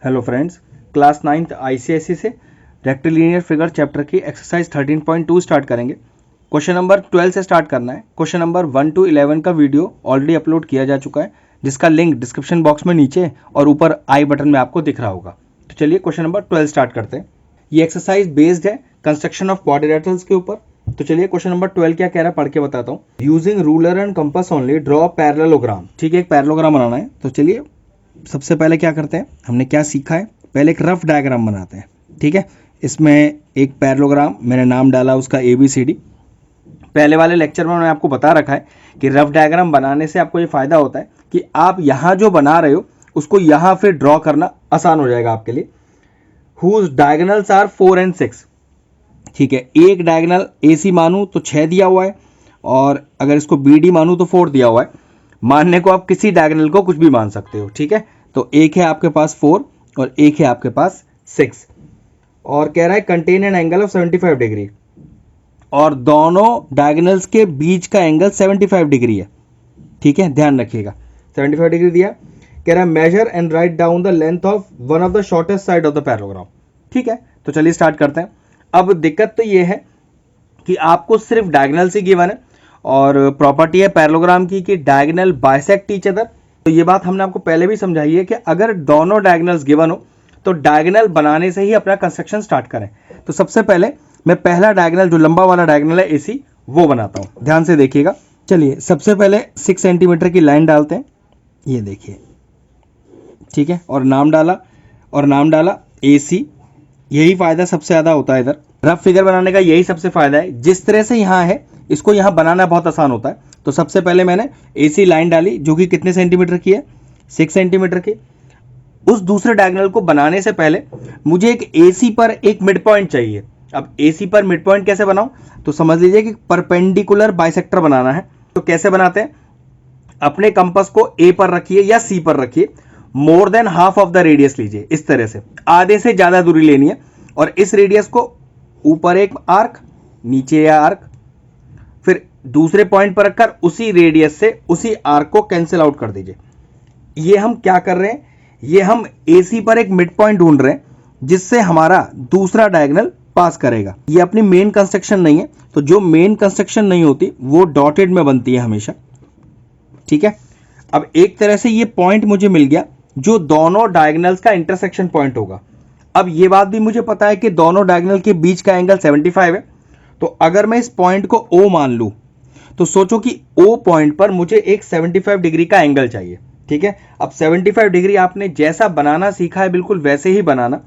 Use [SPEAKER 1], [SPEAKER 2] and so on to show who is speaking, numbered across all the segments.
[SPEAKER 1] Hello friends, class 9th ICSE से rectilinear figure chapter की exercise 13.2 start करेंगे। Question number 12 से स्टार्ट करना है। क्वेश्चन नंबर 1 to 11 का वीडियो ऑलरेडी अपलोड किया जा चुका है, जिसका लिंक डिस्क्रिप्शन बॉक्स में नीचे और ऊपर आई बटन में आपको दिख रहा होगा। तो चलिए क्वेश्चन नंबर 12 स्टार्ट करते हैं। ये एक्सरसाइज बेस्ड है कंस्ट्रक्शन ऑफ क्वाड्रिलेटरल्स के ऊपर। तो चलिए क्वेश्चन नंबर 12 क्या कह रहा है पढ़ के बताता हूँ। Using ruler and compass only draw parallelogram. ठीक है, एक पैरेललोग्राम बनाना है। तो चलिए सबसे पहले क्या करते हैं, हमने क्या सीखा है, पहले एक रफ डायग्राम बनाते हैं। ठीक है, इसमें एक पैरेललोग्राम मैंने नाम डाला उसका ABCD। पहले वाले लेक्चर में मैंने आपको बता रखा है कि रफ डायग्राम बनाने से आपको ये फायदा होता है कि आप यहाँ जो बना रहे हो उसको यहाँ फिर ड्रॉ करना आसान हो जाएगा आपके लिए। Whose diagonals are 4 and 6। ठीक है, एक डायगोनल AC मानूं तो 6 दिया हुआ है, और अगर इसको BD मानूं तो 4 दिया हुआ है। मानने को आप किसी डायगोनल को कुछ भी मान सकते हो। ठीक है, तो एक है आपके पास 4 और एक है आपके पास 6, और कह रहा है contain an angle of 75 degree, और दोनों डायगोनल्स के बीच का एंगल 75 डिग्री है। ठीक है, ध्यान रखिएगा 75 डिग्री दिया। कह रहा है measure and write down the length of one of the shortest side of the parallelogram. ठीक है, तो चलिए स्टार्ट करते हैं। अब दिक्कत तो ये है कि आपको सिर्फ डायगोनल से गिवन है, और प्रॉपर्टी है पैरेललोग्राम की कि डायगोनल बाइसेक्ट ईच अदर। तो ये बात हमने आपको पहले भी समझाई है कि अगर दोनों डायगोनल्स गिवन हो तो डायगोनल बनाने से ही अपना कंस्ट्रक्शन स्टार्ट करें। तो सबसे पहले मैं पहला डायगोनल, जो लंबा वाला डायगोनल है AC, वो बनाता हूं। ध्यान से देखिएगा। चलिए सबसे पहले 6 सेंटीमीटर की लाइन डालते हैं। ये देखिए, ठीक है, और नाम डाला AC। यही फायदा सबसे ज्यादा होता है इधर रफ फिगर बनाने का, यही सबसे फायदा है। जिस तरह से यहाँ है इसको यहाँ बनाना बहुत आसान होता है। तो सबसे पहले मैंने AC लाइन डाली, जो कि कितने सेंटीमीटर की है, 6 सेंटीमीटर की। उस दूसरे डायगोनल को बनाने से पहले मुझे एक AC पर एक मिड पॉइंट चाहिए। अब AC पर मिड पॉइंट कैसे बनाऊं, तो समझ लीजिए कि परपेंडिकुलर बाइसेक्टर बनाना है। तो कैसे बनाते हैं, अपने कंपास को A पर रखिए या C पर रखिए, more than half of the radius लीजिए। इस तरह से आधे से ज्यादा दूरी लेनी है, और इस रेडियस को ऊपर एक आर्क, नीचे या आर्क, फिर दूसरे पॉइंट पर रखकर उसी रेडियस से उसी आर्क को कैंसिल आउट कर दीजिए। ये हम क्या कर रहे हैं, ये हम AC पर एक मिड पॉइंट ढूंढ रहे हैं जिससे हमारा दूसरा डायगोनल पास करेगा। ये अपनी मेन कंस्ट्रक्शन नहीं है, तो जो मेन कंस्ट्रक्शन नहीं होती वो डॉटेड में बनती है हमेशा। ठीक है, अब एक तरह से ये पॉइंट मुझे मिल गया जो दोनों डायगोनल्स का इंटरसेक्शन पॉइंट होगा। अब ये बात भी मुझे पता है कि दोनों डायगोनल के बीच का एंगल 75 है। तो अगर मैं इस पॉइंट को O मान लूं, तो सोचो कि O पॉइंट पर मुझे एक 75 डिग्री का एंगल चाहिए। ठीक है, अब 75 डिग्री आपने जैसा बनाना सीखा है बिल्कुल वैसे ही बनाना।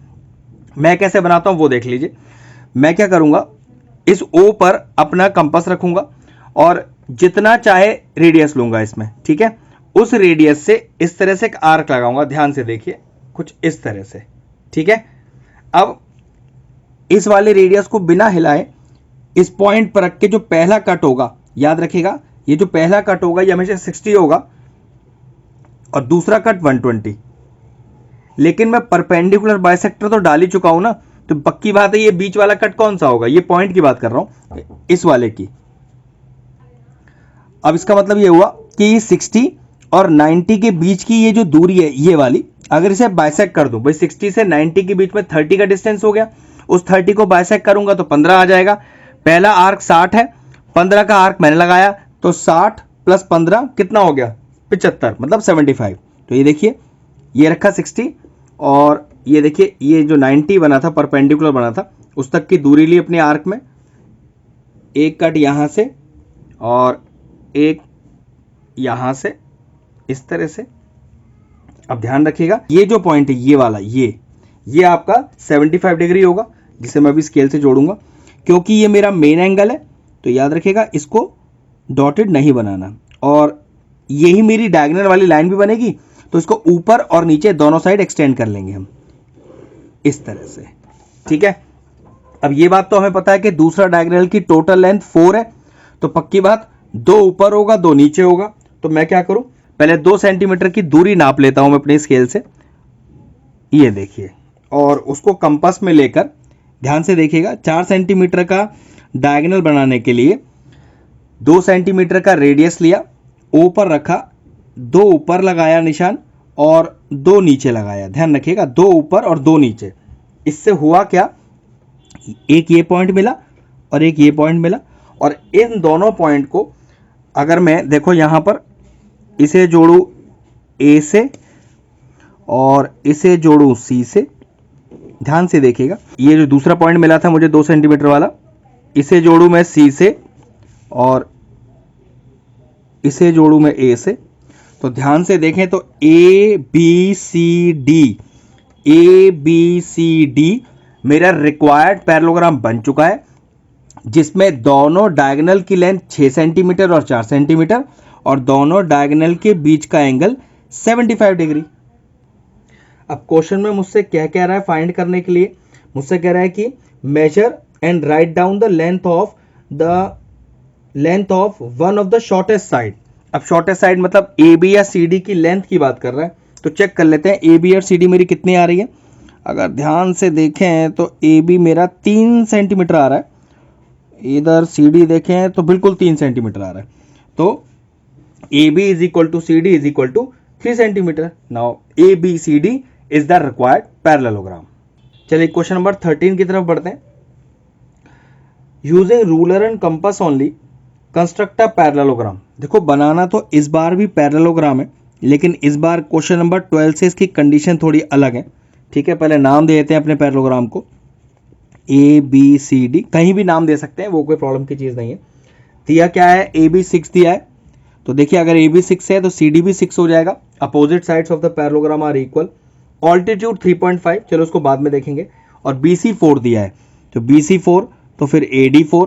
[SPEAKER 1] मैं कैसे बनाता हूं वो देख लीजिए। मैं क्या करूंगा, इस O पर अपना कंपास रखूंगा और जितना चाहे रेडियस लूंगा इसमें। ठीक है, उस रेडियस से इस तरह से एक आर्क लगाऊंगा। ध्यान से देखिए, कुछ इस तरह से। ठीक है, अब इस वाले रेडियस को बिना हिलाए इस पॉइंट पर रख के जो पहला कट होगा, याद रखिएगा ये जो पहला कट होगा ये हमेशा 60 होगा, और दूसरा कट 120। लेकिन मैं परपेंडिकुलर बाइसेक्टर तो डाल ही चुका हूं ना, तो पक्की बात है ये बीच वाला कट कौन सा होगा, ये पॉइंट की बात कर रहा हूं, इस वाले की। अब इसका मतलब ये हुआ कि 60 और 90 के बीच की ये जो दूरी है ये वाली, अगर इसे बाइसेक्ट कर दूं, भाई 60 से 90 के बीच में 30 का डिस्टेंस हो गया, उस 30 को बाइसेक्ट करूंगा तो 15 आ जाएगा। पहला आर्क 60 है, 15 का आर्क मैंने लगाया, तो 60 + 15 कितना हो गया, 75, मतलब 75। तो ये देखिए, ये रखा 60, और ये देखिए ये जो 90 बना था, परपेंडिकुलर बना था, उस तक की दूरी ली अपने आर्क में। एक कट यहां से और एक यहां से, इस तरह से। अब ध्यान रखिएगा ये जो पॉइंट है ये वाला, ये आपका 75 डिग्री होगा, जिसे मैं अभी स्केल से जोड़ूंगा। क्योंकि ये मेरा मेन एंगल है तो याद रखिएगा इसको डॉटेड नहीं बनाना, और यही मेरी डायगोनल वाली लाइन भी बनेगी, तो इसको ऊपर और नीचे दोनों साइड एक्सटेंड कर लेंगे हम इस तरह से। ठीक है, अब ये बात तो हमें पता है कि दूसरा डायगोनल की टोटल लेंथ 4 है, तो पक्की बात 2 ऊपर होगा 2 नीचे होगा। तो मैं क्या करूं, पहले 2 सेंटीमीटर की दूरी नाप लेता हूं मैं अपने स्केल से। ये देखिए, और उसको कंपास में लेकर ध्यान से देखिएगा, 4 सेंटीमीटर का डायगोनल बनाने के लिए 2 सेंटीमीटर का रेडियस लिया, O पर रखा, 2 ऊपर लगाया निशान, और 2 नीचे लगाया, ध्यान रखिएगा 2 ऊपर और 2 नीचे। इससे हुआ क्या, एक ये पॉइंट मिला और एक ये पॉइंट मिला, और इन दोनों पॉइंट को अगर मैं देखो यहाँ पर इसे जोड़ूं ए से और इसे जोड़ूं सी से, ध्यान से देखिएगा, ये जो दूसरा पॉइंट मिला था मुझे 2 सेंटीमीटर वाला, इसे जोड़ूं मैं सी से और इसे जोड़ूं मैं ए से, तो ध्यान से देखें तो ए बी सी डी मेरा रिक्वायर्ड पैरेललोग्राम बन चुका है, जिसमें दोनों डायगोनल की लेंथ 6 सेंटीमीटर और 4 सेंटीमीटर और दोनों डायगोनल के बीच का एंगल 75 डिग्री। अब क्वेश्चन में मुझसे क्या कह रहा है फाइंड करने के लिए, मुझसे कह रहा है कि measure and write down the length of one of the shortest side. अब शॉर्टेस्ट साइड मतलब ए बी या सी डी की लेंथ की बात कर रहा है, तो चेक कर लेते हैं ए बी और सी डी मेरी कितनी आ रही है। अगर ध्यान से देखें तो ए बी मेरा 3 सेंटीमीटर आ रहा है, इधर सी डी देखें तो बिल्कुल 3 सेंटीमीटर आ रहा है, तो A B is equal to C D is equal to 3 centimetre. Now A B C D is the required parallelogram. चलिए क्वेश्चन नंबर 13 की तरफ बढ़ते हैं। Using ruler and compass only construct a parallelogram. देखो बनाना तो इस बार भी पैरेललोग्राम है, लेकिन इस बार क्वेश्चन नंबर 12 से इसकी कंडीशन थोड़ी अलग है। ठीक है, पहले नाम दे देते हैं अपने पैरेललोग्राम को, ए बी सी डी, कहीं भी नाम दे सकते हैं, वो कोई प्रॉब्लम की चीज नहीं है। दिया क्या है, ए बी 6 दिया है, तो देखिए अगर ए बी 6 है तो सी डी भी 6 हो जाएगा। Opposite sides of the parallelogram are equal. Altitude 3.5, चलो उसको बाद में देखेंगे। और बी सी 4 दिया है, तो बी सी 4 तो फिर ए डी 4,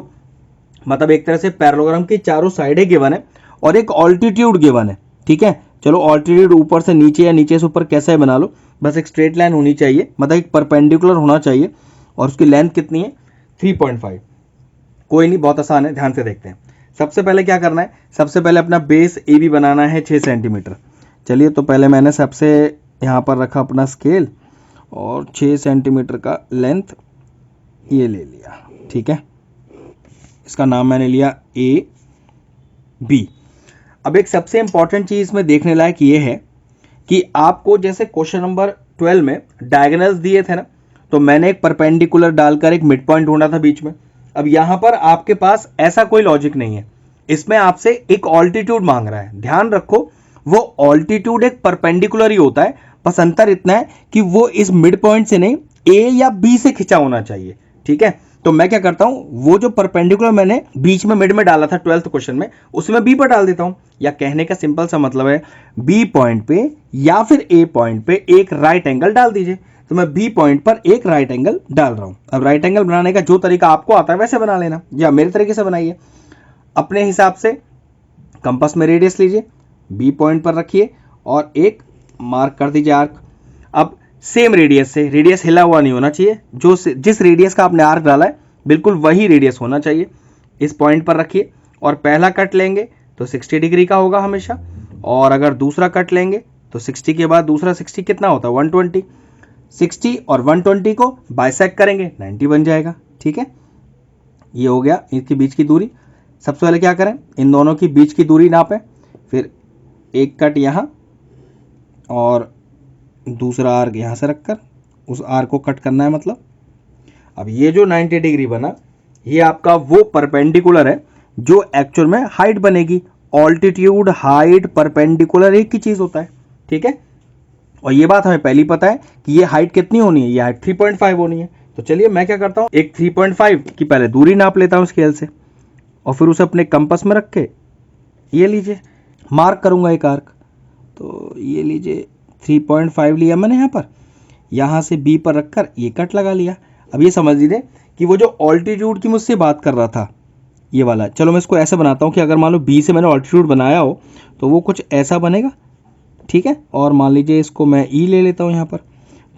[SPEAKER 1] मतलब एक तरह से पैरेललोग्राम की चारों साइडें गिवन है और एक ऑल्टीट्यूड गिवन है। ठीक है, चलो ऑल्टीट्यूड ऊपर से नीचे या नीचे से ऊपर कैसे बना लो, बस एक स्ट्रेट लाइन होनी चाहिए, मतलब एक परपेंडिकुलर होना चाहिए, और उसकी लेंथ कितनी है 3.5। कोई नहीं, बहुत आसान है, ध्यान से देखते हैं। सबसे पहले क्या करना है, सबसे पहले अपना बेस ए बी बनाना है 6 सेंटीमीटर। चलिए तो पहले मैंने सबसे यहाँ पर रखा अपना स्केल और 6 सेंटीमीटर का लेंथ ये ले लिया। ठीक है, इसका नाम मैंने लिया ए बी। अब एक सबसे इंपॉर्टेंट चीज इसमें देखने लायक ये है कि आपको जैसे क्वेश्चन नंबर 12 में डायगोनल्स दिए थे ना, तो मैंने एक परपेंडिकुलर डालकर एक मिड पॉइंट ढूंढा था बीच में। अब यहां पर आपके पास ऐसा कोई लॉजिक नहीं है, इसमें आपसे एक ऑल्टीट्यूड मांग रहा है। ध्यान रखो, वो ऑल्टीट्यूड एक परपेंडिकुलर ही होता है, बस अंतर इतना है कि वो इस मिड पॉइंट से नहीं ए या बी से खिंचा होना चाहिए। ठीक है, तो मैं क्या करता हूं, वो जो परपेंडिकुलर मैंने बीच में मिड में डाला था 12th क्वेश्चन में, उसमें बी पर डाल देता हूं। या कहने का सिंपल सा मतलब है, बी पॉइंट पे या फिर ए पॉइंट पे एक राइट एंगल डाल दीजिए। तो मैं बी पॉइंट पर एक राइट एंगल डाल रहा हूं। अब राइट एंगल बनाने का जो तरीका आपको आता है वैसे बना लेना, या मेरे तरीके से बनाइए अपने हिसाब से। कंपास में रेडियस लीजिए, बी पॉइंट पर रखिए और एक मार्क कर दीजिए आर्क। अब सेम रेडियस से, रेडियस हिला हुआ नहीं होना चाहिए, जो जिस रेडियस का आपने आर्क डाला है बिल्कुल वही रेडियस होना चाहिए। इस पॉइंट पर रखिए और पहला कट लेंगे तो 60 डिग्री का होगा हमेशा, और अगर दूसरा कट लेंगे तो 60 के बाद दूसरा 60 कितना होता है 120। 60 और 120 को बाइसेक्ट करेंगे 90 बन जाएगा। ठीक है, ये हो गया इनके बीच की दूरी। सबसे पहले क्या करें, इन दोनों की बीच की दूरी नापें, फिर एक कट यहाँ और दूसरा आर्क यहाँ से रखकर उस आर्क को कट करना है। मतलब अब ये जो 90 डिग्री बना, ये आपका वो परपेंडिकुलर है जो एक्चुअल में हाइट बनेगी। ऑल्टीट्यूड, हाइट, परपेंडिकुलर एक ही चीज होता है। ठीक है, और ये बात हमें पहले पता है कि ये हाइट कितनी होनी है, ये हाइट 3.5 होनी है। तो चलिए मैं क्या करता हूँ, एक 3.5 की पहले दूरी नाप लेता हूँ स्केल से, और फिर उसे अपने कंपास में रख के ये लीजिए मार्क करूंगा एक आर्क। तो ये लीजिए 3.5 लिया मैंने यहाँ पर, यहाँ से बी पर रखकर ये कट लगा लिया। अब ये समझ लीजिए कि वो जो ऑल्टीट्यूड की मुझसे बात कर रहा था ये वाला, चलो मैं इसको ऐसे बनाता हूँ कि अगर मान लो बी से मैंने ऑल्टीट्यूड बनाया हो तो वो कुछ ऐसा बनेगा। ठीक है, और मान लीजिए इसको मैं ई ले लेता हूँ यहाँ पर,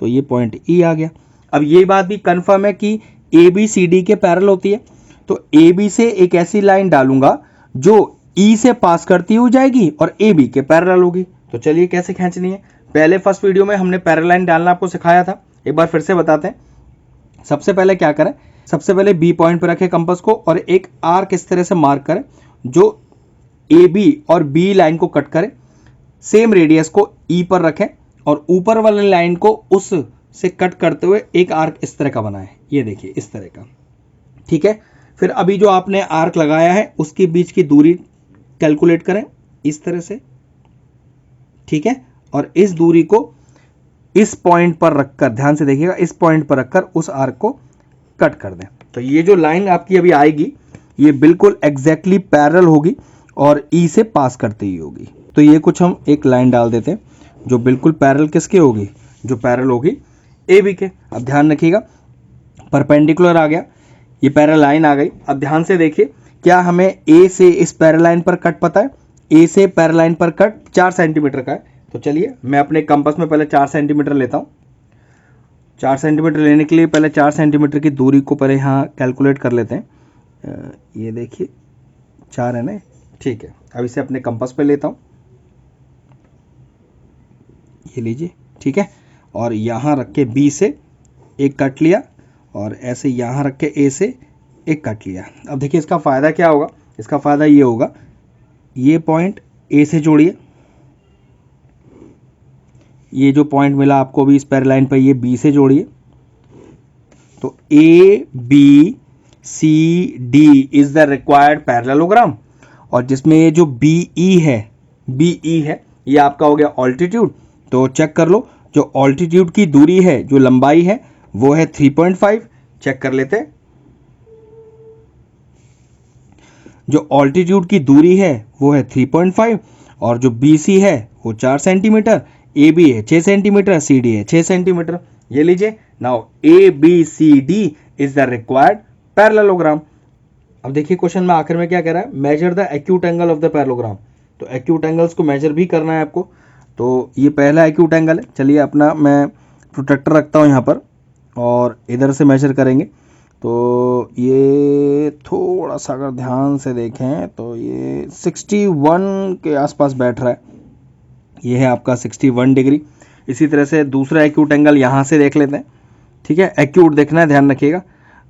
[SPEAKER 1] तो ये पॉइंट ई आ गया। अब ये बात भी कंफर्म है कि ए बी सी डी के पैरेलल होती है, तो ए बी से एक ऐसी लाइन डालूंगा जो ई से पास करती हुई जाएगी और ए बी के पैरेलल होगी। तो चलिए कैसे खींचनी है, पहले फर्स्ट वीडियो में हमने पैरेलल लाइन डालना आपको सिखाया था, एक बार फिर से बताते हैं। सबसे पहले क्या करें, सबसे पहले बी पॉइंट पर रखें कंपास को और एक आर्क इस तरह से मार्क करें जो ए बी और बी लाइन को कट करे। सेम रेडियस को ई पर रखें और ऊपर वाली लाइन को उस से कट करते हुए एक आर्क इस तरह का बना है, ये देखिए इस तरह का, ठीक है। फिर अभी जो आपने आर्क लगाया है उसके बीच की दूरी कैलकुलेट करें इस तरह से, ठीक है, और इस दूरी को इस पॉइंट पर रखकर, ध्यान से देखिएगा, इस पॉइंट पर रखकर उस आर्क को कट कर दें। तो ये जो लाइन आपकी अभी आएगी ये बिल्कुल एग्जैक्टली पैरेलल होगी और ई से पास करती ही होगी। तो ये कुछ हम एक लाइन डाल देते हैं जो बिल्कुल पैरेलल किसके होगी, जो पैरेलल होगी ए बी के। अब ध्यान रखिएगा, परपेंडिकुलर आ गया, ये पैरेलल लाइन आ गई। अब ध्यान से देखिए, क्या हमें ए से इस पैरेलल लाइन पर कट पता है? ए से पैरेलल लाइन पर कट 4 सेंटीमीटर का है। तो चलिए मैं अपने कंपास में पहले 4 सेंटीमीटर लेता हूँ। 4 सेंटीमीटर लेने के लिए पहले 4 सेंटीमीटर की दूरी को पहले यहाँ कैलकुलेट कर लेते हैं। ये देखिए 4 है ना, ठीक है। अब इसे अपने कंपास पे लेता हूँ, ये लीजिए, ठीक है। और यहाँ रख के बी से एक कट लिया और ऐसे यहाँ रख के ए से एक कट लिया। अब देखिए इसका फ़ायदा क्या होगा, इसका फ़ायदा ये होगा, ये पॉइंट ए से जोड़िए, ये जो पॉइंट मिला आपको अभी इस पैरेलल लाइन पर, ये बी से जोड़िए। तो A B C D is the required parallelogram. और जिसमें ये जो बी ई है ये आपका हो गया ऑल्टीट्यूड। तो चेक कर लो, जो ऑल्टीट्यूड की दूरी है, जो लंबाई है वो है 3.5। चेक कर लेते हैं, जो ऑल्टीट्यूड की दूरी है वो है 3.5 और जो बी सी है वो 4 सेंटीमीटर, ए बी है 6 सेंटीमीटर, सी डी है 6 सेंटीमीटर। ये लीजिए, now A B C D is the required parallelogram. अब देखिए क्वेश्चन में आखिर में क्या कह रहा है, measure the acute angle of the parallelogram. तो एक्यूट एंगल्स को मेजर भी करना है आपको। तो ये पहला एक्यूट एंगल है। चलिए अपना मैं प्रोटेक्टर रखता हूँ यहाँ पर और इधर से मेजर करेंगे। तो ये थोड़ा सा अगर ध्यान से देखें तो ये 61 के आसपास बैठ रहा है। ये है आपका 61 डिग्री। इसी तरह से दूसरा एक्यूट एंगल यहाँ से देख लेते हैं, ठीक है। एक्यूट देखना है, ध्यान रखिएगा।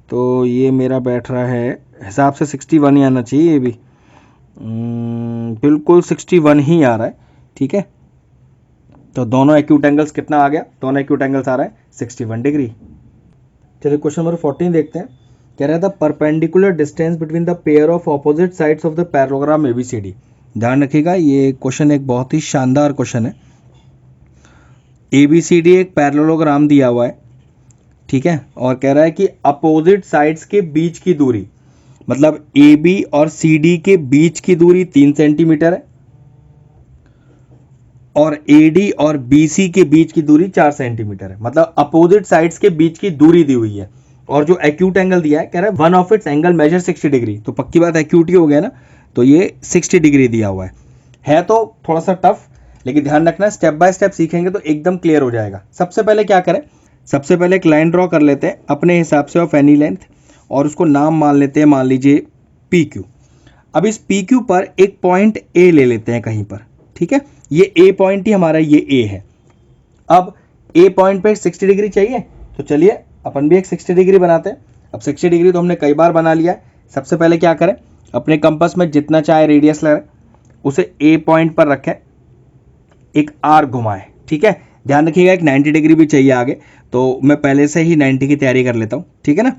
[SPEAKER 1] तो ये मेरा बैठ रहा है हिसाब से 61 ही आना चाहिए, ये भी बिल्कुल 61 ही आ रहा है, ठीक है। तो दोनों एक्यूट एंगल्स कितना आ गया, दोनों एक्यूट एंगल्स आ रहा है 61 डिग्री। चलिए क्वेश्चन नंबर 14 देखते हैं। कह रहा था perpendicular distance between the pair of opposite sides of the parallelogram ABCD. ध्यान रखिएगा, ये क्वेश्चन एक बहुत ही शानदार क्वेश्चन है। एबीसीडी एक पैरेललोग्राम दिया हुआ है, ठीक है, और कह रहा है कि अपोजिट साइड्स के बीच की दूरी, मतलब ए बी और सी डी के बीच की दूरी 3 सेंटीमीटर है और ए डी और बी सी के बीच की दूरी 4 सेंटीमीटर है। मतलब अपोजिट साइड्स के बीच की दूरी दी हुई है। और जो एक्यूट एंगल दिया है, कह रहा है one of its angle measure 60 degree. तो पक्की बात एक्यूट ही हो गया ना, तो ये 60 डिग्री दिया हुआ है तो थोड़ा सा टफ, लेकिन ध्यान रखना स्टेप बाय स्टेप सीखेंगे तो एकदम क्लियर हो जाएगा। सबसे पहले क्या करें, सबसे पहले एक लाइन ड्रॉ कर लेते हैं अपने हिसाब से ऑफ एनी लेंथ और उसको नाम मान लेते हैं, मान लीजिए पी क्यू। अब इस पी क्यू पर एक पॉइंट ए ले लेते हैं कहीं पर, ठीक है। ये ए पॉइंट ही हमारा ये ए है। अब ए पॉइंट पे 60 डिग्री चाहिए, तो चलिए अपन भी एक 60 डिग्री बनाते हैं। अब 60 डिग्री तो हमने कई बार बना लिया है। सबसे पहले क्या करें, अपने कंपास में जितना चाहे रेडियस लगाएं, उसे ए पॉइंट पर रखें, एक आर घुमाएं, ठीक है। ध्यान रखिएगा एक 90 डिग्री भी चाहिए आगे, तो मैं पहले से ही 90 की तैयारी कर लेता हूँ, ठीक है ना।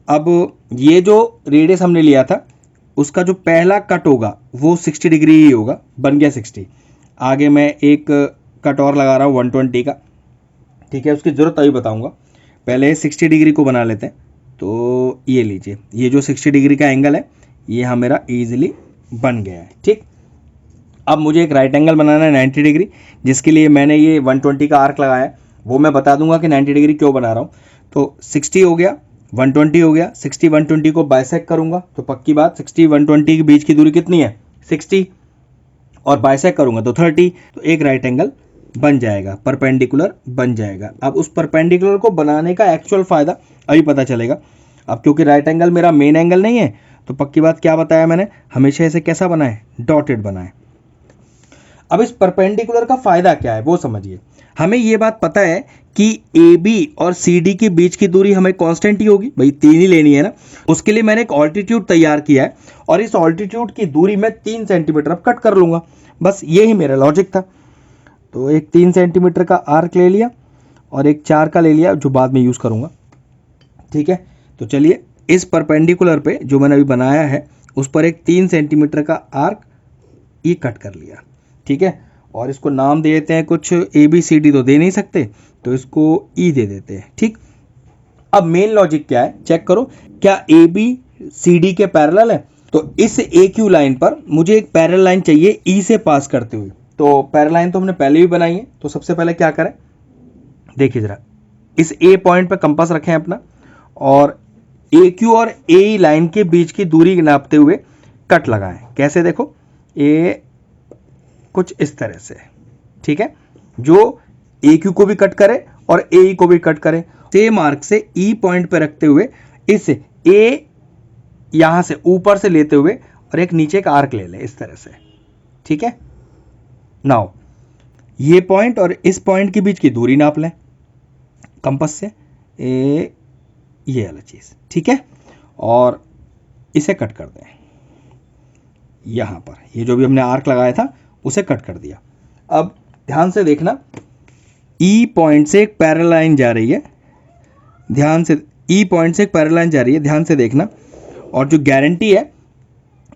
[SPEAKER 1] अब ये जो रेडियस हमने लिया था उसका जो पहला कट होगा वो 60 डिग्री ही होगा, बन गया 60। आगे मैं एक कट और लगा रहा हूँ 120 का, ठीक है, उसकी ज़रूरत अभी बताऊँगा। पहले 60 डिग्री को बना लेते हैं। तो ये लीजिए, ये जो 60 डिग्री का एंगल है ये हाँ मेरा ईजिली बन गया है, ठीक। अब मुझे एक राइट एंगल बनाना है 90 डिग्री, जिसके लिए मैंने ये 120 का आर्क लगाया है। वो मैं बता दूंगा कि 90 डिग्री क्यों बना रहा हूँ। तो 60 हो गया, 120 हो गया, 60 120 को बाइसेक्ट करूंगा तो पक्की बात 60 120 के बीच की दूरी कितनी है 60, और बाइसेक्ट करूंगा तो 30, तो एक राइट एंगल बन जाएगा, परपेंडिकुलर बन जाएगा। अब उस परपेंडिकुलर को बनाने का एक्चुअल फ़ायदा अभी पता चलेगा। अब क्योंकि राइट एंगल मेरा मेन एंगल नहीं है, तो पक्की बात क्या बताया मैंने, हमेशा इसे कैसा बनाए, डॉटेड बनाए। अब इस परपेंडिकुलर का फ़ायदा क्या है वो समझिए। हमें ये बात पता है कि ए बी और सी डी के बीच की दूरी हमें कांस्टेंट ही होगी, भाई 3 ही लेनी है ना। उसके लिए मैंने एक ऑल्टीट्यूड तैयार किया है और इस ऑल्टीट्यूड की दूरी मैं 3 सेंटीमीटर अब कट कर लूँगा, बस यही मेरा लॉजिक था। तो एक 3 सेंटीमीटर का आर्क ले लिया और एक 4 का ले लिया जो बाद में यूज़ करूँगा। ठीक है, तो चलिए इस परपेंडिकुलर पे जो मैंने अभी बनाया है उस पर एक 3 सेंटीमीटर का आर्क ई कट कर लिया। ठीक है, और इसको नाम दे देते हैं कुछ, ABCD तो दे नहीं सकते तो इसको ई दे देते हैं। ठीक, अब मेन लॉजिक क्या है, चेक करो, क्या ABCD के पैरेलल है? तो इस AQ लाइन पर मुझे एक पैरेलल लाइन चाहिए ई से पास करते हुए। तो पैरेलल लाइन तो हमने पहले भी बनाई है, तो सबसे पहले क्या करें, देखिए जरा, इस A पॉइंट पर कंपास रखें अपना और AQ और AE लाइन के बीच की दूरी नापते हुए कट लगाएं। कैसे, देखो ए कुछ इस तरह से। ठीक है, जो AQ को भी कट करे और AE को भी कट करे। सेम आर्क से E पॉइंट पे रखते हुए इस A यहां से ऊपर से लेते हुए और एक नीचे का आर्क ले लें इस तरह से। ठीक है, नाउ ये पॉइंट और इस पॉइंट के बीच की दूरी नाप लें कंपास से, ये वाला चीज। ठीक है, और इसे कट कर दें यहां पर, ये जो भी हमने आर्क लगाया था उसे कट कर दिया। अब ध्यान से देखना, E पॉइंट से एक पैरेलल लाइन जा रही है, ध्यान से, E पॉइंट से एक पैरेलल लाइन जा रही है, ध्यान से देखना। और जो गारंटी है,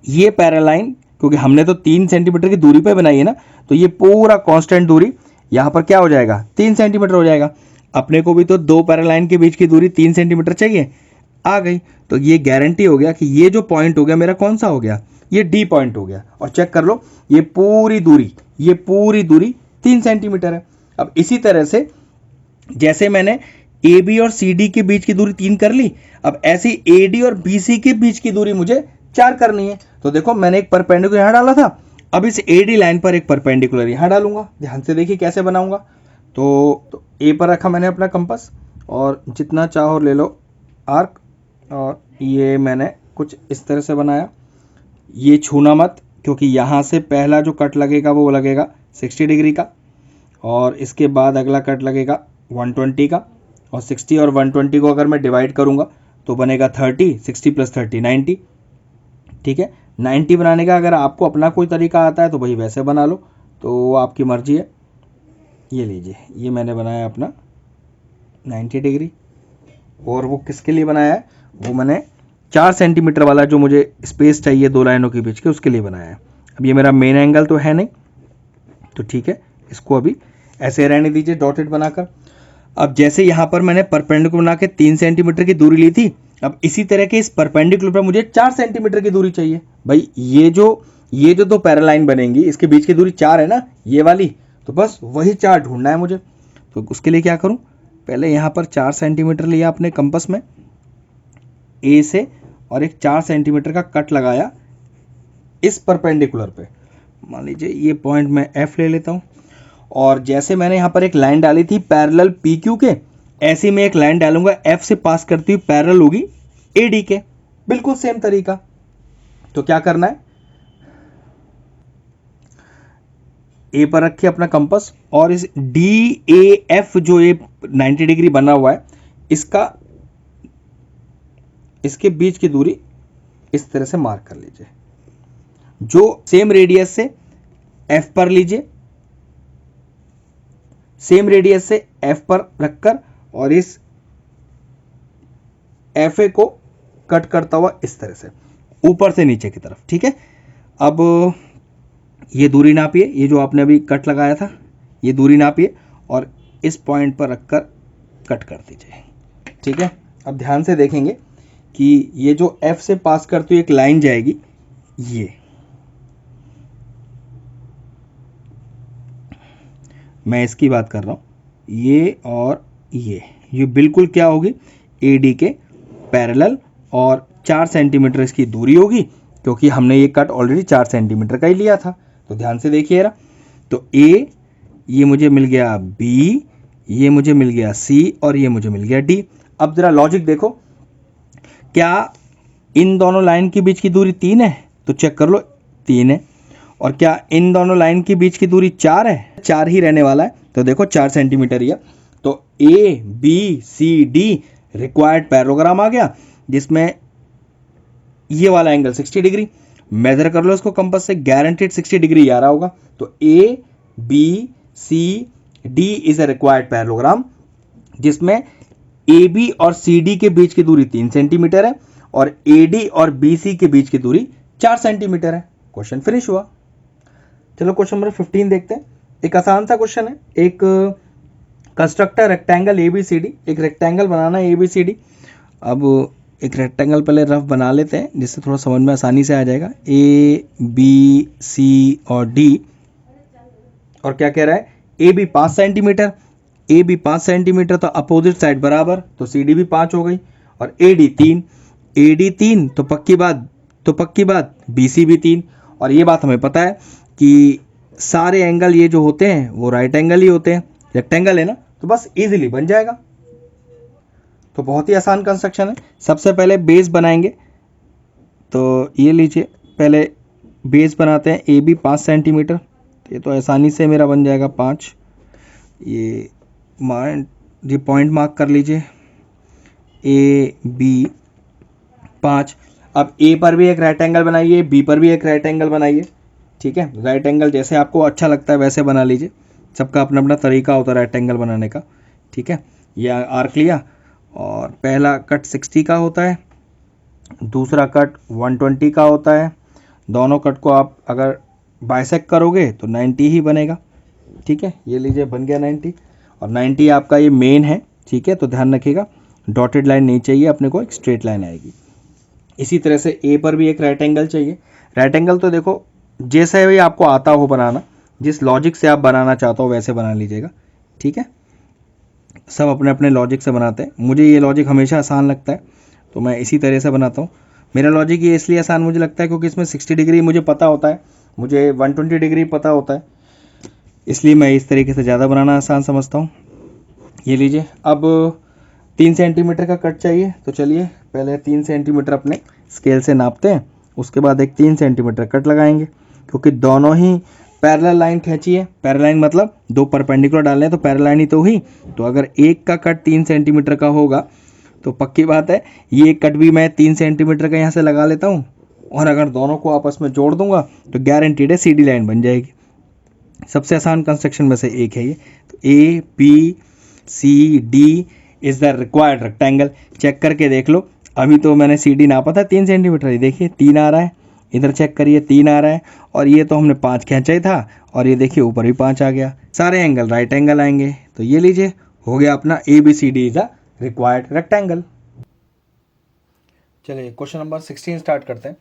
[SPEAKER 1] ये पैरेलल लाइन, क्योंकि हमने तो 3 सेंटीमीटर की दूरी पे बनाई है ना, तो ये पूरा कांस्टेंट दूरी यहां पर क्या हो जाएगा, 3 सेंटीमीटर हो जाएगा। अपने को भी तो 2 पैरेलल लाइन के बीच की दूरी 3 सेंटीमीटर चाहिए, आ गई। तो ये गारंटी हो गया कि ये जो पॉइंट हो गया मेरा कौन सा हो गया, ये D पॉइंट हो गया। और चेक कर लो, ये पूरी दूरी 3 सेंटीमीटर है। अब इसी तरह से जैसे मैंने AB और CD के बीच की दूरी 3 कर ली, अब ऐसी AD और BC के बीच की दूरी मुझे 4 करनी है। तो देखो मैंने एक परपेंडिकुलर यहां डाला था, अब इस AD लाइन पर एक परपेंडिकुलर यहां डालूंगा। ध्यान से देखिए कैसे बनाऊंगा। तो A पर रखा मैंने अपना कंपास और जितना चाहो ले लो आर्क, और ये मैंने कुछ इस तरह से बनाया। ये छूना मत, क्योंकि यहाँ से पहला जो कट लगेगा वो लगेगा 60 डिग्री का, और इसके बाद अगला कट लगेगा 120 का, और 60 और 120 को अगर मैं डिवाइड करूँगा तो बनेगा 30, 60 + 30 90। ठीक है, 90 बनाने का अगर आपको अपना कोई तरीका आता है तो भाई वैसे बना लो, तो वो आपकी मर्जी है। ये लीजिए, ये मैंने बनाया अपना 90 डिग्री। और वो किसके लिए बनाया है, वो मैंने 4 सेंटीमीटर वाला जो मुझे स्पेस चाहिए 2 लाइनों के बीच के, उसके लिए बनाया है। अब ये मेरा मेन एंगल तो है नहीं, तो ठीक है, इसको अभी ऐसे रहने दीजिए डॉटेड बनाकर। अब जैसे यहाँ पर मैंने परपेंडिकुलर बना के 3 सेंटीमीटर की दूरी ली थी, अब इसी तरह के इस परपेंडिकुलर पर मुझे 4 सेंटीमीटर की दूरी चाहिए। भाई ये जो 2 पैरेलल लाइन बनेंगी इसके बीच की दूरी 4 है ना, ये वाली, तो बस वही 4 ढूंढना है मुझे। तो उसके लिए क्या करूं, पहले यहाँ पर 4 सेंटीमीटर लिया अपने कंपास में A से, और एक 4 सेंटीमीटर का कट लगाया इस परपेंडिकुलर पे। मान लीजिए ये पॉइंट मैं F ले लेता हूँ, और जैसे मैंने यहाँ पर एक लाइन डाली थी पैरेलल PQ के, ऐसे में एक लाइन डालूंगा F से पास करती हुई, पैरेलल होगी AD के, बिल्कुल सेम तरीका। तो क्या करना है, A पर रखिए अपना कंपास, और इस DAF जो ये 90 डिग्री बना हुआ है, इसके बीच की दूरी इस तरह से मार्क कर लीजिए। जो सेम रेडियस से F पर लीजिए, सेम रेडियस से F पर रखकर, और इस FA को कट करता हुआ इस तरह से ऊपर से नीचे की तरफ। ठीक है, अब ये दूरी नापिए, ये जो आपने अभी कट लगाया था ये दूरी नापिए और इस पॉइंट पर रखकर कट कर दीजिए। ठीक है, अब ध्यान से देखेंगे कि ये जो F से पास करती हुई एक लाइन जाएगी, ये मैं इसकी बात कर रहा हूं, ये और ये बिल्कुल क्या होगी, AD के पैरेलल, और 4 सेंटीमीटर इसकी दूरी होगी, क्योंकि हमने ये कट ऑलरेडी 4 सेंटीमीटर का ही लिया था। तो ध्यान से देखिए जरा, तो A ये मुझे मिल गया B, ये मुझे मिल गया C, और ये मुझे मिल गया D। अब जरा लॉजिक देखो, क्या इन दोनों लाइन के बीच की दूरी 3 है, तो चेक कर लो 3 है। और क्या इन दोनों लाइन के बीच की दूरी 4 है, 4 ही रहने वाला है, तो देखो 4 सेंटीमीटर ही है। तो ABCD रिक्वायर्ड पैरेललोग्राम आ गया, जिसमें ये वाला एंगल 60 डिग्री, मेजर कर लो इसको कंपास से, गारंटेड 60 डिग्री आ रहा होगा। तो ABCD CD is a required parallelogram जिसमें AB और CD के बीच की दूरी 3 सेंटीमीटर है और AD और BC के बीच की दूरी 4 सेंटीमीटर है। क्वेश्चन फिनिश हुआ। चलो क्वेश्चन नंबर 15 देखते हैं। एक आसान सा क्वेश्चन है। एक कंस्ट्रक्टर रेक्टेंगल ABCD, एक रेक्टेंगल बनाना है ABCD। अब एक रेक्टेंगल पहले रफ बना लेते हैं जिससे थोड़ा समझ में आसानी से आ जाएगा। ABC और D, और क्या कह रहा है, AB 5 सेंटीमीटर, AB 5 सेंटीमीटर तो अपोजिट साइड बराबर, तो CD भी 5 हो गई, और AD 3 तो पक्की बात BC भी 3। और ये बात हमें पता है कि सारे एंगल ये जो होते हैं वो राइट एंगल ही होते हैं, रेक्टेंगल है ना, तो बस इजीली बन जाएगा। तो बहुत ही आसान कंस्ट्रक्शन है। सबसे पहले बेस बनाएंगे, तो ये लीजिए, पहले बेस बनाते हैं। AB 5 सेंटीमीटर, तो ये तो आसानी से मेरा बन जाएगा 5। ये पॉइंट मार्क कर लीजिए, AB 5। अब A पर भी एक राइट एंगल बनाइए, B पर भी एक राइट एंगल बनाइए। ठीक है, राइट एंगल जैसे आपको अच्छा लगता है वैसे बना लीजिए, सबका अपना अपना तरीका होता है राइट एंगल बनाने का। ठीक है, ये आर्क लिया, और पहला कट 60 का होता है, दूसरा कट 120 का होता है। दोनों कट को आप अगर बाइसेक्ट करोगे तो 90 ही बनेगा। ठीक है, ये लीजिए बन गया 90, और 90 आपका ये मेन है। ठीक है, तो ध्यान रखिएगा डॉटेड लाइन नहीं चाहिए अपने को, एक स्ट्रेट लाइन आएगी। इसी तरह से A पर भी एक राइट एंगल चाहिए। राइट एंगल तो देखो जैसे भी आपको आता हो बनाना, जिस लॉजिक से आप बनाना चाहते हो वैसे बना लीजिएगा। ठीक है, सब अपने अपने लॉजिक से बनाते हैं। मुझे ये लॉजिक हमेशा आसान लगता है तो मैं इसी तरह से बनाता हूँ। मेरा लॉजिक ये इसलिए आसान मुझे लगता है क्योंकि इसमें 60 डिग्री मुझे पता होता है, मुझे 120 डिग्री पता होता है, इसलिए मैं इस तरीके से ज़्यादा बनाना आसान समझता हूँ। ये लीजिए, अब 3 सेंटीमीटर का कट चाहिए, तो चलिए पहले 3 सेंटीमीटर अपने स्केल से नापते हैं, उसके बाद एक 3 सेंटीमीटर कट लगाएंगे, क्योंकि दोनों ही पैरेलल लाइन खींची है। पैरेलल लाइन मतलब दो परपेंडिकुलर डालने हैं तो पैरेलल लाइन ही तो हुई। तो अगर एक का कट 3 सेंटीमीटर का होगा तो पक्की बात है ये कट भी मैं 3 सेंटीमीटर का यहाँ से लगा लेता हूँ, और अगर दोनों को आपस में जोड़ दूंगा तो गारंटीड है CD लाइन बन जाएगी। सबसे आसान कंस्ट्रक्शन में से एक है ये। तो ABCD is the required rectangle. Check करके देख लो, अभी तो मैंने CD नापा था 3 सेंटीमीटर, ये देखिए 3 आ रहा है, इधर चेक करिए 3 आ रहा है, और ये तो हमने 5 खींचा ही था, और ये देखिए ऊपर भी 5 आ गया। सारे एंगल राइट एंगल आएंगे। तो ये लीजिए हो गया अपना ABCD is a required rectangle. चलिए क्वेश्चन नंबर 16 स्टार्ट करते हैं।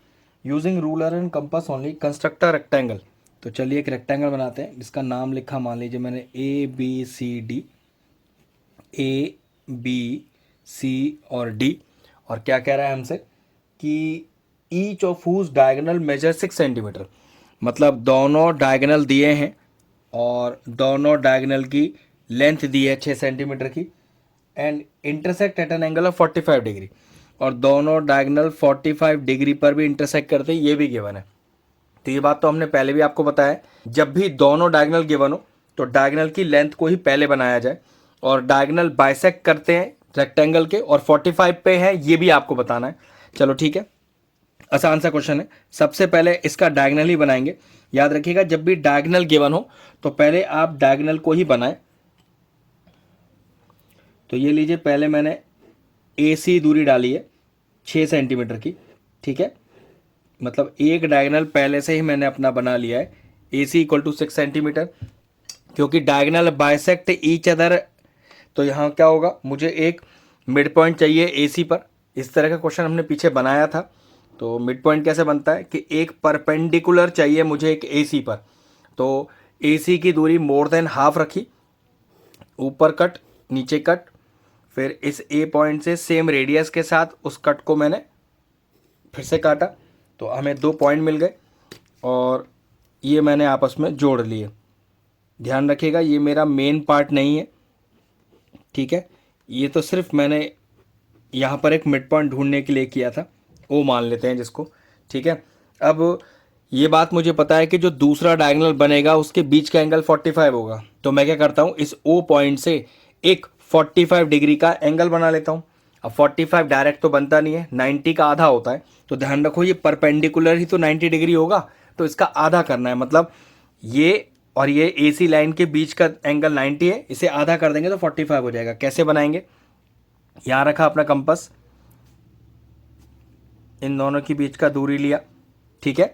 [SPEAKER 1] Using ruler and compass only construct a rectangle. तो चलिए एक रेक्टेंगल बनाते हैं जिसका नाम लिखा, मान लीजिए मैंने ABCD, ABC और D, और क्या कह रहा है हमसे कि each of whose diagonal measure 6 centimetre, मतलब दोनों डायगोनल दिए हैं और दोनों डायगोनल की लेंथ दी है 6 सेंटीमीटर की, and intersect at an angle of 45 degree, और दोनों डायगोनल 45 डिग्री पर भी इंटरसेक्ट करते हैं, ये भी गिवन है। तो ये बात तो हमने पहले भी आपको बताया है, जब भी दोनों डायगोनल गिवन हो तो डायगोनल की लेंथ को ही पहले बनाया जाए, और डायगोनल बाइसेक्ट करते हैं रेक्टेंगल के और 45 पे है, ये भी आपको बताना है। चलो ठीक है, आसान सा क्वेश्चन है। सबसे पहले इसका डायगोनल ही बनाएंगे। याद रखिएगा जब भी डायगोनल गिवन हो तो पहले आप डायगोनल को ही बनाएं। तो ये लीजिए, पहले मैंने AC दूरी डाली है 6 सेंटीमीटर की। ठीक है, मतलब एक डायगोनल पहले से ही मैंने अपना बना लिया है, AC इक्वल टू 6 सेंटीमीटर, क्योंकि डायगोनल बाइसेक्ट ईच अदर। तो यहाँ क्या होगा, मुझे एक मिड पॉइंट चाहिए AC पर। इस तरह का क्वेश्चन हमने पीछे बनाया था। तो मिड पॉइंट कैसे बनता है कि एक परपेंडिकुलर चाहिए मुझे एक AC पर, तो AC की दूरी मोर देन हाफ रखी, ऊपर कट नीचे कट, फिर इस A पॉइंट से सेम रेडियस के साथ उस कट को मैंने फिर से काटा, तो हमें 2 पॉइंट मिल गए, और ये मैंने आपस में जोड़ लिए। ध्यान रखिएगा ये मेरा मेन पार्ट नहीं है। ठीक है, ये तो सिर्फ मैंने यहाँ पर एक मिड पॉइंट ढूंढने के लिए किया था, O मान लेते हैं जिसको। ठीक है, अब ये बात मुझे पता है कि जो दूसरा डायगोनल बनेगा उसके बीच का एंगल 45 होगा, तो मैं क्या करता हूँ, इस O पॉइंट से एक 45 डिग्री का एंगल बना लेता हूँ। अब 45 डायरेक्ट तो बनता नहीं है, 90 का आधा होता है, तो ध्यान रखो ये परपेंडिकुलर ही तो 90 डिग्री होगा, तो इसका आधा करना है, मतलब ये और ये AC लाइन के बीच का एंगल 90 है, इसे आधा कर देंगे तो 45 हो जाएगा। कैसे बनाएंगे? यहाँ रखा अपना कंपास, इन दोनों के बीच का दूरी लिया, ठीक है,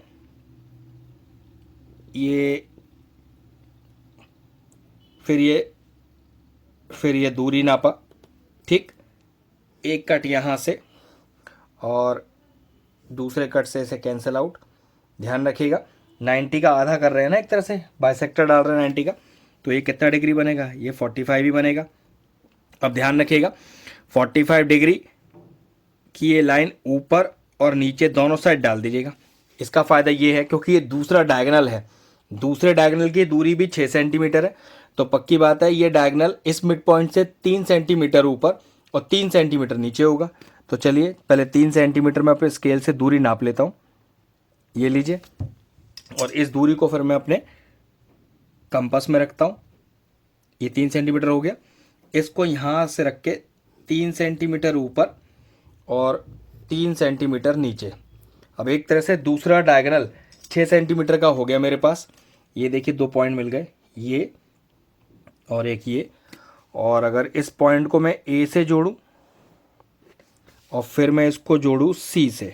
[SPEAKER 1] ये फिर ये दूरी नापा, ठीक, एक कट यहाँ से और दूसरे कट से इसे कैंसिल आउट। ध्यान रखिएगा 90 का आधा कर रहे हैं ना, एक तरह से बाइसेक्टर डाल रहे हैं 90 का, तो ये कितना डिग्री बनेगा? ये 45 ही बनेगा। अब ध्यान रखिएगा 45 डिग्री की ये लाइन ऊपर और नीचे दोनों साइड डाल दीजिएगा। इसका फ़ायदा ये है क्योंकि ये दूसरा डायगोनल है, दूसरे डायगोनल की दूरी भी 6 सेंटीमीटर है, तो पक्की बात है ये डायगोनल इस मिड पॉइंट से 3 सेंटीमीटर ऊपर और 3 सेंटीमीटर नीचे होगा। तो चलिए पहले 3 सेंटीमीटर में अपने स्केल से दूरी नाप लेता हूँ, ये लीजिए, और इस दूरी को फिर मैं अपने कंपास में रखता हूँ। ये 3 सेंटीमीटर हो गया, इसको यहाँ से रख के 3 सेंटीमीटर ऊपर और 3 सेंटीमीटर नीचे। अब एक तरह से दूसरा डायगोनल 6 सेंटीमीटर का हो गया मेरे पास। ये देखिए 2 पॉइंट मिल गए, ये और एक ये। और अगर इस पॉइंट को मैं A से जोड़ूं और फिर मैं इसको जोड़ूं C से,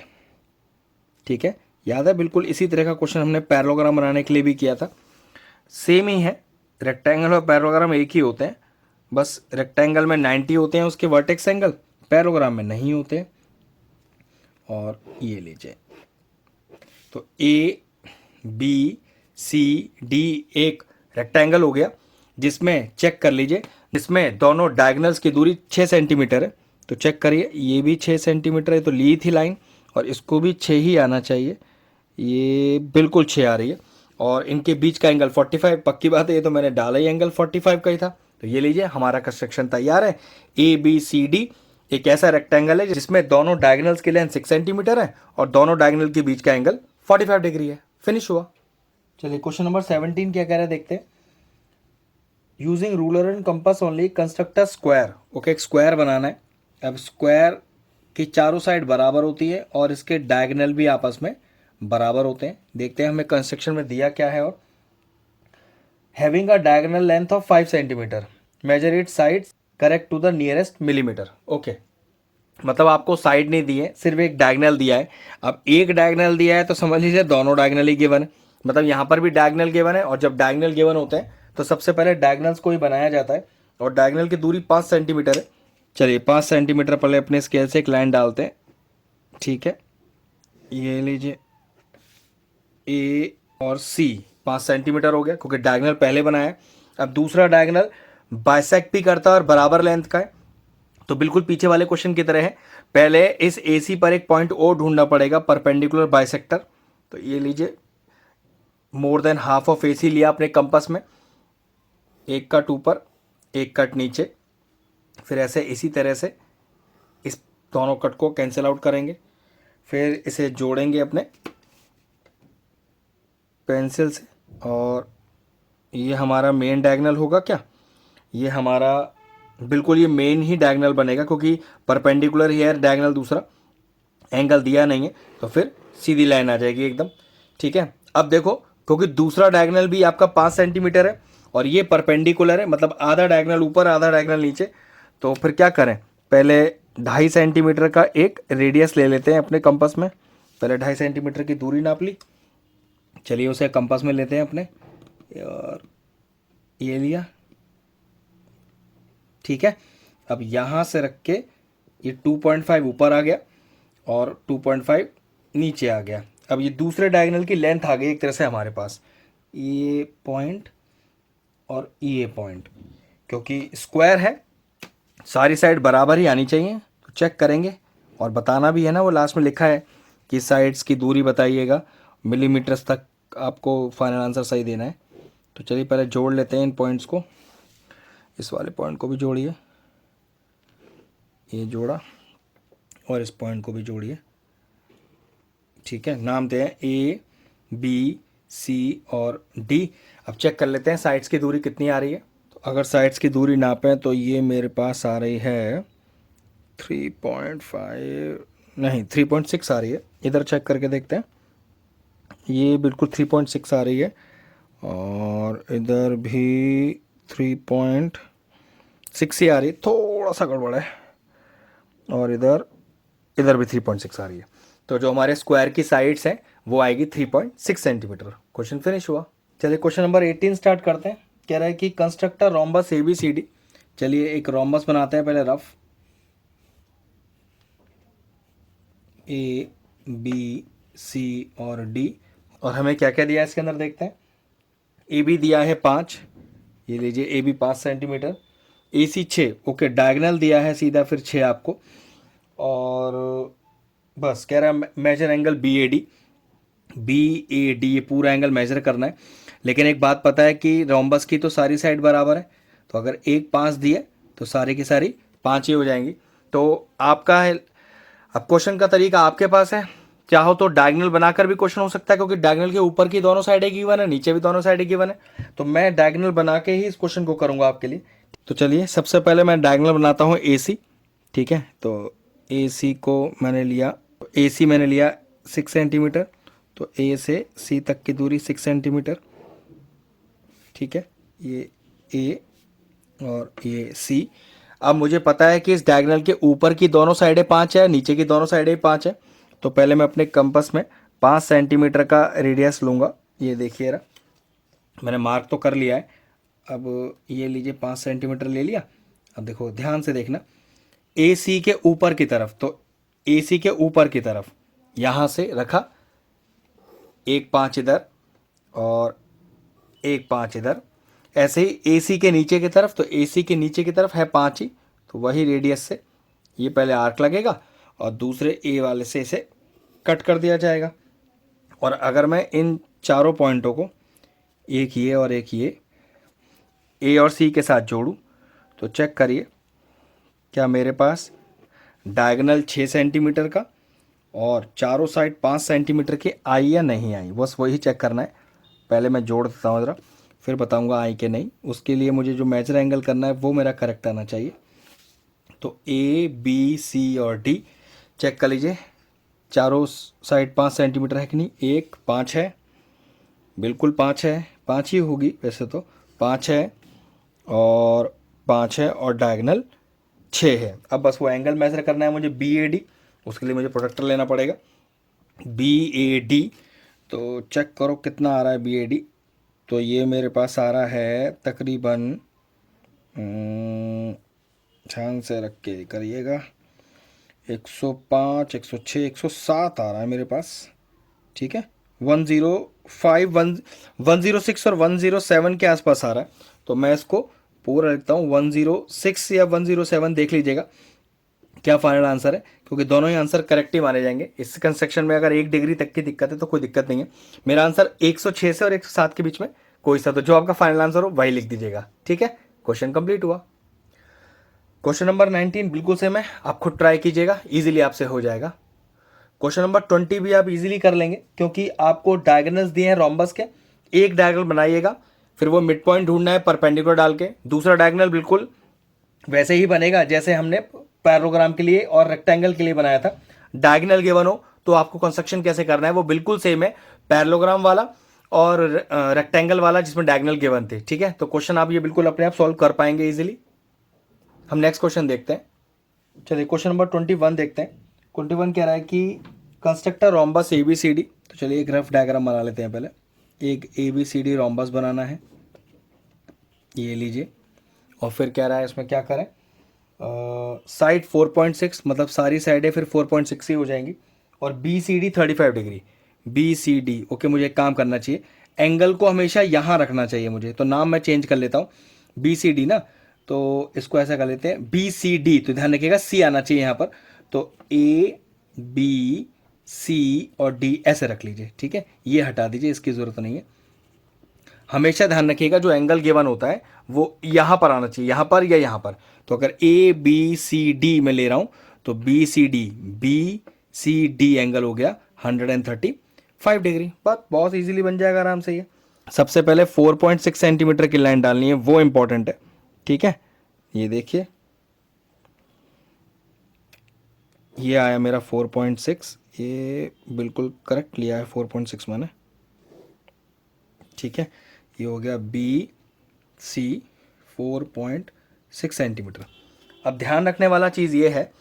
[SPEAKER 1] ठीक है, याद है बिल्कुल इसी तरह का क्वेश्चन हमने पैरेललोग्राम बनाने के लिए भी किया था। सेम ही है, रेक्टेंगल और पैरेललोग्राम एक ही होते हैं, बस रेक्टेंगल में 90 होते हैं उसके वर्टेक्स एंगल, पैरेललोग्राम में नहीं होते। और ये लीजिए, तो A B C D एक रेक्टेंगल हो गया, जिसमें चेक कर लीजिए, जिसमें दोनों डायगोनल्स की दूरी 6 सेंटीमीटर है। तो चेक करिए, ये भी 6 सेंटीमीटर है, तो ली थी लाइन और इसको भी 6 ही आना चाहिए, ये बिल्कुल 6 आ रही है। और इनके बीच का एंगल 45, पक्की बात है ये तो मैंने डाला ही एंगल 45 का ही था। तो ये लीजिए हमारा कंस्ट्रक्शन तैयार है। ABCD एक ऐसा रेक्टेंगल है जिसमें दोनों डायगोनल्स की लेंथ 6 सेंटीमीटर है और दोनों डायगोनल के बीच का एंगल 45 डिग्री है। फिनिश हुआ। चलिए क्वेश्चन नंबर 17 क्या कह रहा है देखते हैं। Using ruler and compass only construct a square. Okay, एक स्क्वायर बनाना है। अब स्क्वायर की चारों साइड बराबर होती है और इसके डायगोनल भी आपस में बराबर होते हैं। देखते हैं हमें कंस्ट्रक्शन में दिया क्या है। और having a diagonal length of 5 centimetre, measure it sides correct to the nearest millimetre. Okay, मतलब आपको साइड नहीं दी है, सिर्फ एक डायगोनल दिया है। अब एक डायगोनल दिया है तो समझ लीजिए दोनों डायगोनल ही गिवन है, मतलब यहाँ पर भी डायगोनल गिवन है। और जब डायगोनल गिवन होते हैं तो सबसे पहले डायगोनल्स को ही बनाया जाता है। और डायगोनल की दूरी 5 सेंटीमीटर है। चलिए 5 सेंटीमीटर पहले अपने स्केल से एक लाइन डालते हैं, ठीक है, ये लीजिए A और C 5 सेंटीमीटर हो गया क्योंकि डायगोनल पहले बनाया है। अब दूसरा डायगोनल बाइसेक्ट भी करता है और बराबर लेंथ का है, तो बिल्कुल पीछे वाले क्वेश्चन की तरह है। पहले इस AC पर एक पॉइंट और ढूंढना पड़ेगा, परपेंडिकुलर बाइसेक्टर। तो ये लीजिए more than half of AC लिया अपने कंपास में, एक कट ऊपर एक कट नीचे, फिर ऐसे इसी तरह से इस दोनों कट को कैंसिल आउट करेंगे, फिर इसे जोड़ेंगे अपने पेंसिल से। और ये हमारा मेन डायगोनल होगा क्या? ये हमारा बिल्कुल ये मेन ही डायगोनल बनेगा क्योंकि परपेंडिकुलर ही है डायगोनल, दूसरा एंगल दिया नहीं है, तो फिर सीधी लाइन आ जाएगी एकदम, ठीक है। अब देखो क्योंकि दूसरा डायगोनल भी आपका 5 सेंटीमीटर है और ये परपेंडिकुलर है, मतलब आधा डायगोनल ऊपर आधा डायगोनल नीचे, तो फिर क्या करें, पहले 2.5 सेंटीमीटर का एक रेडियस ले लेते हैं अपने कंपास में। पहले 2.5 सेंटीमीटर की दूरी नाप ली, चलिए उसे कंपास में लेते हैं अपने, और ये लिया, ठीक है। अब यहाँ से रख के ये 2.5 ऊपर आ गया और 2.5 नीचे आ गया। अब ये दूसरे डायगोनल की लेंथ आ गई एक तरह से हमारे पास, ये पॉइंट और ये पॉइंट, क्योंकि स्क्वायर है सारी साइड बराबर ही आनी चाहिए। तो चेक करेंगे और बताना भी है ना, वो लास्ट में लिखा है कि साइड्स की दूरी बताइएगा, मिलीमीटर्स तक आपको फाइनल आंसर सही देना है। तो चलिए पहले जोड़ लेते हैं इन पॉइंट्स को, इस वाले पॉइंट को भी जोड़िए, ये जोड़ा, और इस पॉइंट को भी जोड़िए, ठीक है। नाम दें ABC और D। अब चेक कर लेते हैं साइड्स की दूरी कितनी आ रही है। तो अगर साइड्स की दूरी नापें तो ये मेरे पास आ रही है 3.5 नहीं 3.6 आ रही है। इधर चेक करके देखते हैं, ये बिल्कुल 3.6 आ रही है और इधर भी 3.6 ही आ रही है, थोड़ा सा गड़बड़ है। और इधर इधर भी 3.6 आ रही है। तो जो हमारे स्क्वायर की साइड्स हैं वो आएगी 3.6 सेंटीमीटर। क्वेश्चन फिनिश हुआ। चलिए क्वेश्चन नंबर 18 स्टार्ट करते हैं। कह रहा है कि कंस्ट्रक्ट अ रोम्बस ABCD। चलिए एक रोम्बस बनाते हैं पहले रफ। ABC और D। और हमें क्या क्या दिया है इसके अंदर देखते हैं। AB दिया है 5, ये लीजिए AB 5 centimetre. AC 6, okay diagonal दिया है सीधा फिर 6 आपको। और बस कह रहा है मेजर एंगल BAD, ये पूरा एंगल मेजर करना है। लेकिन एक बात पता है कि रोम्बस की तो सारी साइड बराबर है, तो अगर एक 5 दिए तो सारी की सारी 5 ही हो जाएंगी। तो आपका है, अब क्वेश्चन का तरीका आपके पास है। चाहो तो डायगनल बनाकर भी क्वेश्चन हो सकता है, क्योंकि डायगनल के ऊपर की दोनों साइडें गिवन है, नीचे भी दोनों साइडें गिवन है। तो मैं डायगनल बना के ही इस क्वेश्चन को करूंगा आपके लिए। तो चलिए सबसे पहले मैं डायगनल बनाता हूँ AC। ठीक है, तो AC को मैंने लिया, AC मैंने लिया 6 सेंटीमीटर। तो A से C तक की दूरी 6 सेंटीमीटर। ठीक है, ये A और ये C। अब मुझे पता है कि इस डायगोनल के ऊपर की दोनों साइडें 5 है, नीचे की दोनों साइडें 5 है। तो पहले मैं अपने कंपास में 5 सेंटीमीटर का रेडियस लूँगा। ये देखिए रहा, मैंने मार्क तो कर लिया है। अब ये लीजिए 5 सेंटीमीटर ले लिया। अब देखो ध्यान से देखना, AC के ऊपर की तरफ, तो AC के ऊपर की तरफ यहाँ से रखा, एक 5 इधर और एक 5 इधर। ऐसे ही AC के नीचे की तरफ, तो AC के नीचे की तरफ है 5 ही, तो वही रेडियस से ये पहले आर्क लगेगा और दूसरे A वाले से इसे कट कर दिया जाएगा। और अगर मैं इन चारों पॉइंटों को, एक ये और एक ये, A और C के साथ जोड़ूं, तो चेक करिए क्या मेरे पास डायगोनल 6 सेंटीमीटर का और चारों साइड 5 सेंटीमीटर की आई या नहीं आई, बस वही चेक करना है। पहले मैं जोड़ देता हूँ ज़रा, फिर बताऊँगा आई कि नहीं। उसके लिए मुझे जो मेजर एंगल करना है वो मेरा करेक्ट आना चाहिए। तो ABC और D चेक कर लीजिए, चारों साइड 5 सेंटीमीटर है कि नहीं। एक 5 है, बिल्कुल 5 है, 5 ही होगी वैसे तो, 5 है और 5 है और डायगोनल 6 है। अब बस वो एंगल मेजर करना है मुझे BAD। उसके लिए मुझे प्रोडक्टर लेना पड़ेगा BAD। तो चेक करो कितना आ रहा है BAD। तो ये मेरे पास आ रहा है तकरीबन, ध्यान से रख के करिएगा, 105, 106, 107 आ रहा है मेरे पास। ठीक है, 105, 106 और 107 के आसपास आ रहा है। तो मैं इसको पूरा लिखता हूँ 106 या 107, देख लीजिएगा क्या फाइनल आंसर है, क्योंकि दोनों ही आंसर करेक्ट ही माने जाएंगे। इस कंस्ट्रक्शन में अगर 1 डिग्री तक की दिक्कत है तो कोई दिक्कत नहीं है। मेरा आंसर 106 से और 107 के बीच में कोई सा, तो जो आपका फाइनल आंसर हो वही लिख दीजिएगा। ठीक है, क्वेश्चन कंप्लीट हुआ। क्वेश्चन नंबर 19 बिल्कुल सेम है, आप खुद ट्राई कीजिएगा, इजीली आपसे हो जाएगा। क्वेश्चन नंबर 20 भी आप इजीली कर लेंगे, क्योंकि आपको डायगोनल्स दिए हैं रोम्बस के। एक डायगोनल बनाइएगा, फिर वो मिड पॉइंट ढूंढना है परपेंडिकुलर डाल के। दूसरा डायगोनल बिल्कुल वैसे ही बनेगा जैसे हमने पैरोग्राम के लिए और रेक्टेंगल के लिए बनाया था। डायगोनल गिवन हो तो आपको कंस्ट्रक्शन कैसे करना है वो बिल्कुल सेम है, पैरेललोग्राम वाला और रेक्टेंगल वाला जिसमें डायगोनल गिवन थे। ठीक है, तो क्वेश्चन आप ये बिल्कुल अपने आप सॉल्व कर पाएंगे इजीली। हम नेक्स्ट क्वेश्चन देखते हैं। चलिए क्वेश्चन नंबर 21 देखते हैं। 21 कह रहा है कि कंस्ट्रक्टर रोम्बस ABCD। तो चलिए एक रफ डायग्राम बना लेते हैं पहले। एक ABCD रोम्बस बनाना है, ये लीजिए। और फिर कह रहा है इसमें क्या करें, साइड 4.6, मतलब सारी साइडें फिर 4.6 ही हो जाएंगी। और BCD 35 डिग्री, BCD ओके। मुझे एक काम करना चाहिए, एंगल को हमेशा यहाँ रखना चाहिए मुझे, तो नाम मैं चेंज कर लेता हूँ BCD ना। तो इसको ऐसा कर लेते हैं BCD, तो ध्यान रखिएगा C आना चाहिए यहाँ पर। तो A, B, C और D ऐसे रख लीजिए। ठीक है, ये हटा दीजिए, इसकी ज़रूरत नहीं है। हमेशा ध्यान रखिएगा जो एंगल गिवन होता है वो यहाँ पर आना चाहिए, यहाँ पर या यहाँ पर। तो अगर ABCD में ले रहा हूँ तो BCD एंगल हो गया 135 डिग्री। बात बहुत इजीली बन जाएगा आराम से। ये सबसे पहले 4.6 सेंटीमीटर की लाइन डालनी है, वो इंपॉर्टेंट है। ठीक है, ये देखिए ये आया मेरा 4.6, ये बिल्कुल करेक्ट लिया है 4.6 मैंने। ठीक है, ये हो गया बी सी 4.6 सेंटीमीटर। अब ध्यान रखने वाला चीज़ ये है,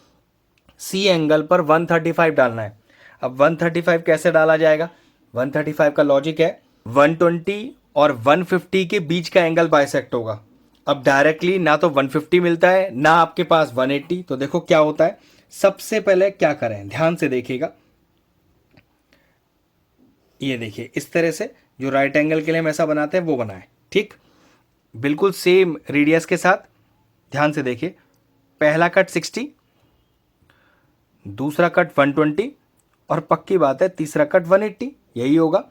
[SPEAKER 1] सी एंगल पर 135 डालना है। अब 135 कैसे डाला जाएगा? 135 का लॉजिक है 120 और 150 के बीच का एंगल बाइसेक्ट होगा। अब डायरेक्टली ना तो 150 मिलता है ना आपके पास 180, तो देखो क्या होता है। सबसे पहले क्या करें, ध्यान से देखिएगा, ये देखिए इस तरह से जो राइट एंगल के लिए हम ऐसा बनाते हैं वो बनाए, ठीक, बिल्कुल सेम रेडियस के साथ। ध्यान से देखिए, पहला कट 60, दूसरा कट 120 और पक्की बात है तीसरा कट 180, यही होगा।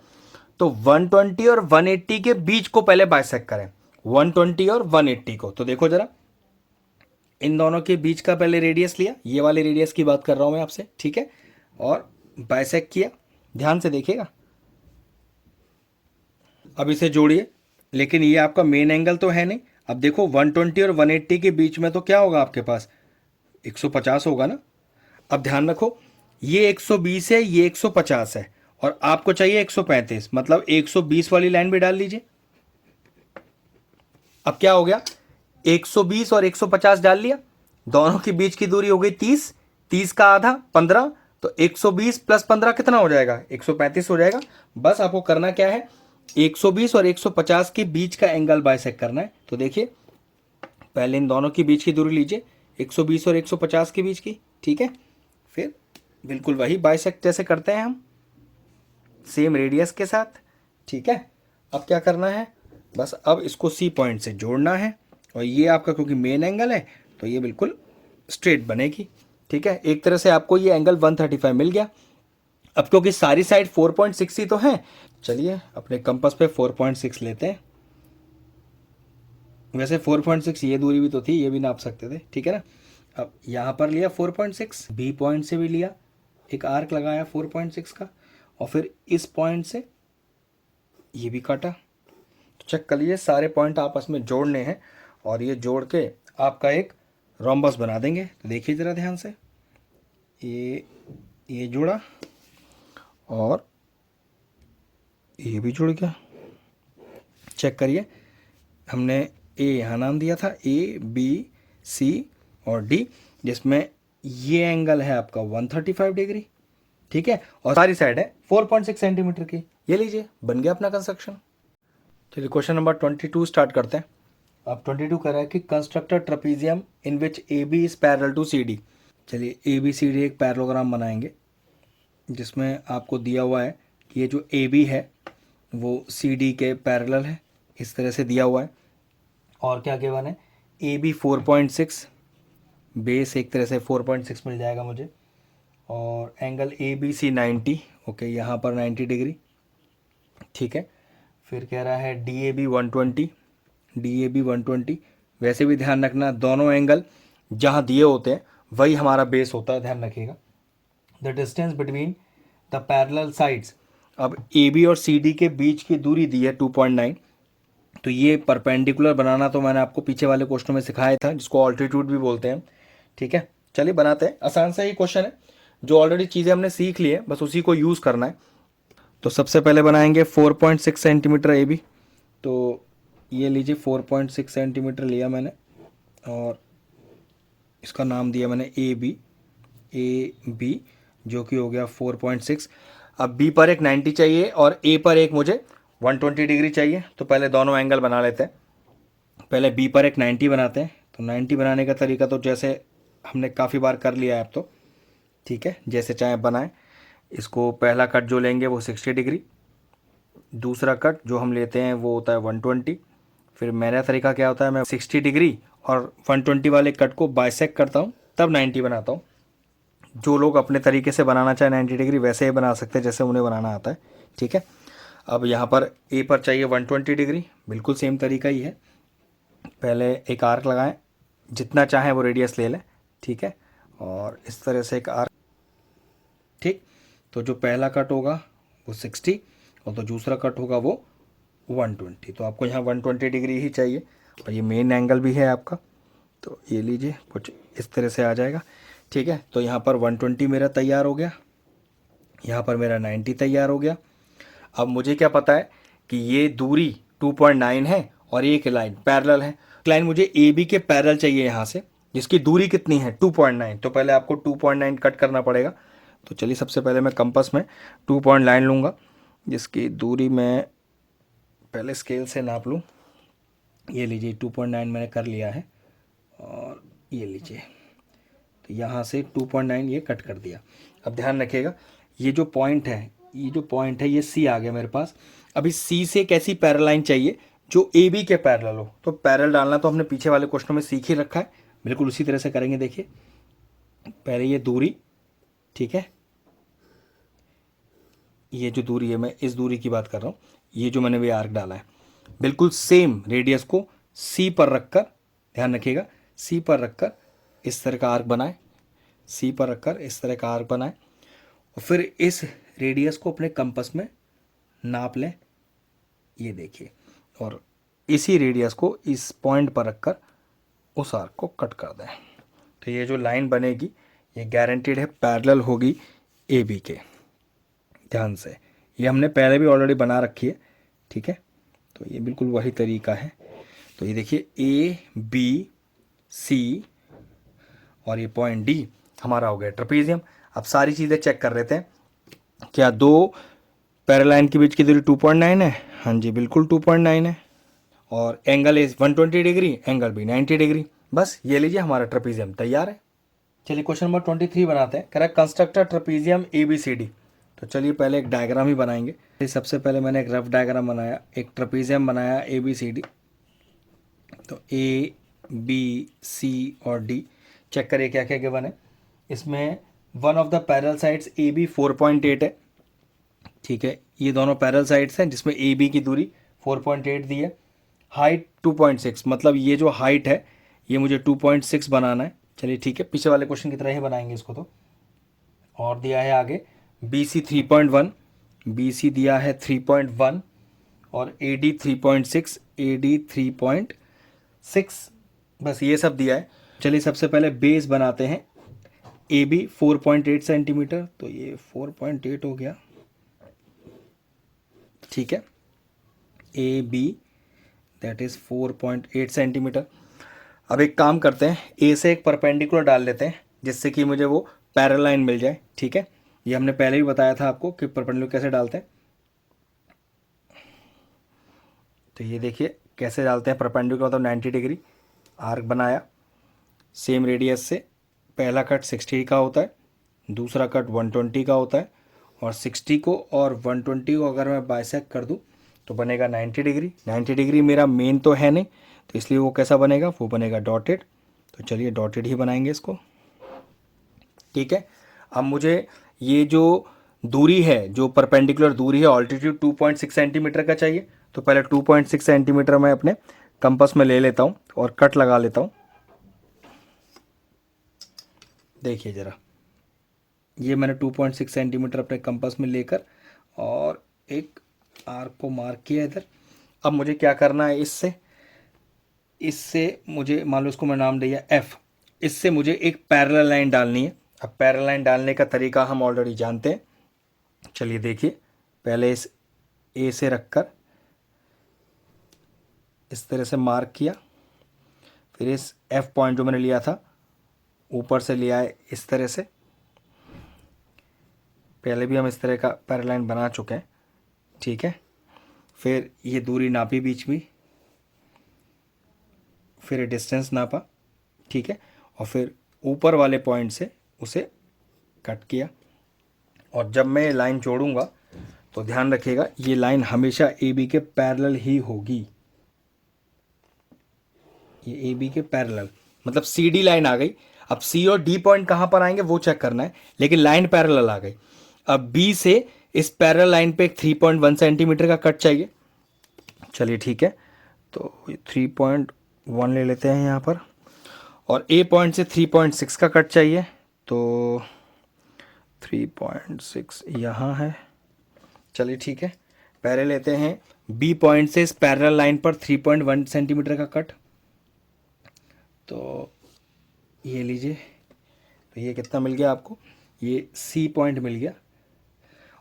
[SPEAKER 1] तो 120 और 180 के बीच को पहले बाइसेक्ट करें, 120 और 180 को। तो देखो जरा, इन दोनों के बीच का पहले रेडियस लिया, ये वाले रेडियस की बात कर रहा हूं मैं आपसे, ठीक है, और बाइसेक्ट किया। ध्यान से देखिएगा, अब इसे जोड़िए, लेकिन ये आपका मेन एंगल तो है नहीं। अब देखो 120 और 180 के बीच में तो क्या होगा आपके पास, 150 होगा ना। अब ध्यान रखो, ये 120 है, ये 150 है, और आपको चाहिए 135, मतलब 120 वाली लाइन भी डाल लीजिए। अब क्या हो गया, 120 और 150 डाल लिया, दोनों के बीच की दूरी हो गई 30, 30 का आधा 15, तो 120 प्लस 15 कितना हो जाएगा, 135 हो जाएगा। बस आपको करना क्या है, 120 और 150 के बीच का एंगल बाइसेक्ट करना है। तो देखिए, पहले इन दोनों के बीच की दूरी लीजिए, 120 और 150 के बीच की, ठीक है, फिर बिल्कुल वही बाइसेक्ट जैसे करते हैं हम, सेम रेडियस के साथ, ठीक है। अब क्या करना है, बस अब इसको सी पॉइंट से जोड़ना है, और ये आपका क्योंकि मेन एंगल है तो ये बिल्कुल स्ट्रेट बनेगी, ठीक है। एक तरह से आपको ये एंगल 135 मिल गया। अब क्योंकि सारी साइड 4.6 ही तो है, चलिए अपने कंपास पे 4.6 लेते हैं। वैसे 4.6 ये दूरी भी तो थी, ये भी नाप सकते थे, ठीक है ना। अब यहाँ पर लिया 4.6, बी पॉइंट से भी लिया, एक आर्क लगाया 4.6 का, और फिर इस पॉइंट से ये भी काटा। तो चेक कर लीजिए, सारे पॉइंट आपस में जोड़ने हैं, और ये जोड़ के आपका एक रोम्बस बना देंगे। तो देखिए ज़रा ध्यान से, ये जुड़ा और ये भी जुड़ गया। चेक करिए, हमने ए यहाँ नाम दिया था, ए बी सी और डी, जिसमें ये एंगल है आपका 135 डिग्री, ठीक है, और सारी साइड है 4.6 सेंटीमीटर की। ये लीजिए, बन गया अपना कंस्ट्रक्शन। चलिए क्वेश्चन नंबर 22 स्टार्ट करते हैं। अब 22 कह रहा है कि constructor trapezium in which A B is parallel to C D. चलिए ए बी सी डी एक पैरेललोग्राम बनाएंगे, जिसमें आपको दिया हुआ है कि ये जो ए बी है वो सी डी के पैरेलल है, इस तरह से दिया हुआ है। और क्या गिवन है, ए बी 4.6, बेस एक तरह से 4.6 मिल जाएगा मुझे, और angle A B C 90, okay, यहाँ पर 90 डिग्री, ठीक है। फिर कह रहा है D A B 120, D A B 120। वैसे भी ध्यान रखना, दोनों एंगल जहाँ दिए होते हैं वही हमारा बेस होता है, ध्यान रखिएगा। The distance between the parallel sides, अब ए बी और सी डी के बीच की दूरी दी है 2.9, तो ये परपेंडिकुलर बनाना तो मैंने आपको पीछे वाले क्वेश्चन में सिखाया था, जिसको ऑल्टीट्यूड भी बोलते हैं, ठीक है। चलिए बनाते हैं, आसान सा ही क्वेश्चन है, जो ऑलरेडी चीज़ें हमने सीख ली है, बस उसी को यूज़ करना है। तो सबसे पहले बनाएंगे 4.6 सेंटीमीटर ए बी। तो ये लीजिए 4.6 सेंटीमीटर लिया मैंने, और इसका नाम दिया मैंने ए बी, जो कि हो गया 4.6। अब बी पर एक 90 चाहिए और ए पर एक मुझे 120 डिग्री चाहिए। तो पहले दोनों एंगल बना लेते हैं। पहले बी पर एक 90 बनाते हैं। तो 90 बनाने का तरीका तो जैसे हमने काफ़ी बार कर लिया है अब तो, ठीक है, जैसे चाहे बनाएं। इसको पहला कट जो लेंगे वो 60 डिग्री, दूसरा कट जो हम लेते हैं वो होता है 120। फिर मेरा तरीका क्या होता है, मैं 60 डिग्री और 120 वाले कट को बाइसेक्ट करता हूँ, तब 90 बनाता हूँ। जो लोग अपने तरीके से बनाना चाहे 90 डिग्री, वैसे ही बना सकते हैं जैसे उन्हें बनाना आता है, ठीक है। अब यहाँ पर ए पर चाहिए 120 डिग्री, बिल्कुल सेम तरीका ही है। पहले एक आर्क लगाएं, जितना चाहें वो रेडियस ले लें, ठीक है, और इस तरह से एक आर्क, ठीक। तो जो पहला कट होगा वो 60 और तो दूसरा कट होगा वो 120। तो आपको यहाँ 120 डिग्री ही चाहिए, और ये मेन एंगल भी है आपका। तो ये लीजिए, कुछ इस तरह से आ जाएगा, ठीक है। तो यहाँ पर 120 मेरा तैयार हो गया, यहाँ पर मेरा 90 तैयार हो गया। अब मुझे क्या पता है कि ये दूरी 2.9 है और एक लाइन पैरेलल है। लाइन मुझे ए बी के पैरेलल चाहिए यहाँ से, जिसकी दूरी कितनी है 2.9। तो पहले आपको 2.9 कट करना पड़ेगा। तो चलिए सबसे पहले मैं कंपास में 2.9 लूँगा, जिसकी दूरी मैं पहले स्केल से नाप लूँ। ये लीजिए 2.9 मैंने कर लिया है और ये लीजिए, तो यहाँ से 2.9 ये कट कर दिया। अब ध्यान रखिएगा ये जो पॉइंट है, ये सी आ गया मेरे पास। अब इस सी से एक ऐसी पैरेलल लाइन चाहिए जो ए बी के पैरेलल हो। तो पैरेलल डालना तो हमने पीछे वाले क्वेश्चन में सीख ही रखा है, बिल्कुल उसी तरह से करेंगे। देखिए पहले ये दूरी, ठीक है, ये जो दूरी है मैं इस दूरी की बात कर रहा हूँ, ये जो मैंने भी आर्क डाला है बिल्कुल सेम रेडियस को सी पर रखकर, ध्यान रखिएगा सी पर रखकर इस तरह का आर्क बनाए, सी पर रखकर इस तरह का आर्क बनाए और फिर इस रेडियस को अपने कंपास में नाप लें। ये देखिए, और इसी रेडियस को इस पॉइंट पर रखकर उस आर्क को कट कर दें। तो ये जो लाइन बनेगी ये गारंटीड है पैरेलल होगी ए बी के। ध्यान से, ये हमने पहले भी ऑलरेडी बना रखी है, ठीक है, तो ये बिल्कुल वही तरीका है। तो ये देखिए ए बी सी और ये पॉइंट डी हमारा हो गया ट्रेपेजियम। अब सारी चीज़ें चेक कर लेते हैं। क्या दो पैरेलल लाइन के बीच की दूरी 2.9 है? हाँ जी बिल्कुल 2.9 है। और एंगल इज 120 डिग्री, एंगल भी 90 डिग्री। बस ये लीजिए हमारा ट्रेपेजियम तैयार है। चलिए क्वेश्चन नंबर 23 बनाते हैं। कह रहा है construct trapezium A B C D. तो चलिए पहले एक डायग्राम ही बनाएंगे। सबसे पहले मैंने एक रफ डायग्राम बनाया, एक ट्रेपेजियम बनाया ए बी सी डी। तो ए बी सी और डी चेक करिए क्या क्या गिवन है। इसमें one of the parallel sides A B 4.8 है, ठीक है, ये दोनों पैरेलल साइड्स हैं जिसमें ए बी की दूरी 4.8 दी है। हाइट 2.6, मतलब ये जो हाइट है ये मुझे 2.6 बनाना है। चलिए ठीक है, पीछे वाले क्वेश्चन की तरह ही बनाएंगे इसको। तो और दिया है आगे बी सी 3.1, बी सी दिया है 3.1 और ए डी 3.6, ए डी 3.6, बस ये सब दिया है। चलिए सबसे पहले बेस बनाते हैं। ए बी 4.8 सेंटीमीटर, तो ये 4.8 हो गया, ठीक है, A B that is 4.8 centimetre. अब एक काम करते हैं, ए से एक परपेंडिकुलर डाल लेते हैं जिससे कि मुझे वो पैरेलल लाइन मिल जाए, ठीक है। ये हमने पहले भी बताया था आपको कि परपेंडिकुलर कैसे डालते हैं। तो ये देखिए कैसे डालते हैं परपेंडिकुलर, मतलब 90 डिग्री आर्क बनाया सेम रेडियस से। पहला कट 60 का होता है, दूसरा कट 120 का होता है, और 60 को और 120 को अगर मैं बाइसेक्ट कर दूं तो बनेगा 90 डिग्री। 90 डिग्री मेरा मेन तो है नहीं, तो इसलिए वो कैसा बनेगा, वो बनेगा डॉटेड। तो चलिए डॉटेड ही बनाएंगे इसको, ठीक है। अब मुझे ये जो दूरी है, जो परपेंडिकुलर दूरी है, ऑल्टीट्यूड 2.6 सेंटीमीटर का चाहिए। तो पहले 2.6 सेंटीमीटर मैं अपने कंपास में ले लेता हूँ और कट लगा लेता हूँ। देखिए ज़रा, ये मैंने 2.6 सेंटीमीटर अपने कंपास में लेकर और एक आर्क को मार्क किया इधर। अब मुझे क्या करना है, इससे मुझे मान लो इसको मैं नाम दिया एफ, इससे मुझे एक पैरेलल लाइन डालनी है। अब पैरेलल लाइन डालने का तरीका हम ऑलरेडी जानते हैं। चलिए देखिए, पहले इस ए से रखकर इस तरह से मार्क किया, फिर इस एफ पॉइंट जो मैंने लिया था ऊपर से लिया है इस तरह से। पहले भी हम इस तरह का पैरेलल लाइन बना चुके हैं, ठीक है। फिर ये दूरी नापी बीच में, फिर डिस्टेंस नापा, ठीक है, और फिर ऊपर वाले पॉइंट से उसे कट किया। और जब मैं ये लाइन जोड़ूंगा तो ध्यान रखिएगा ये लाइन हमेशा ए बी के पैरेलल ही होगी। ये ए बी के पैरेलल, मतलब सी डी लाइन आ गई। अब सी और डी पॉइंट कहाँ पर आएंगे वो चेक करना है, लेकिन लाइन पैरेलल आ गई। अब बी से इस पैरेलल लाइन पे एक 3.1 सेंटीमीटर का कट चाहिए। चलिए ठीक है, तो 3.1 ले लेते हैं यहाँ पर। और ए पॉइंट से 3.6 का कट चाहिए, तो 3.6 यहाँ है। चलिए ठीक है, पहले लेते हैं बी पॉइंट से इस पैरेलल लाइन पर 3.1 सेंटीमीटर का कट। तो ये लीजिए, तो ये कितना मिल गया आपको, ये सी पॉइंट मिल गया।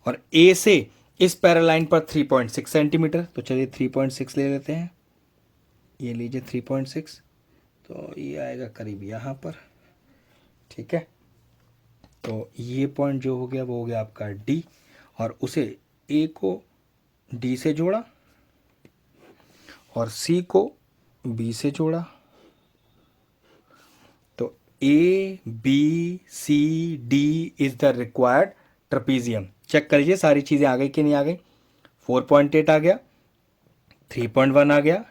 [SPEAKER 1] और ए से इस पैरालाइन पर 3.6 सेंटीमीटर, तो चलिए 3.6 ले लेते हैं। ये लीजिए 3.6, तो ये आएगा करीब यहाँ पर, ठीक है। तो ये पॉइंट जो हो गया वो हो गया आपका डी, और उसे ए को डी से जोड़ा और सी को बी से जोड़ा, तो A B C D is the required trapezium. Check करिए सारी चीज़ें आ गई कि नहीं आ गई। 4.8 आ गया, 3.1 आ गया,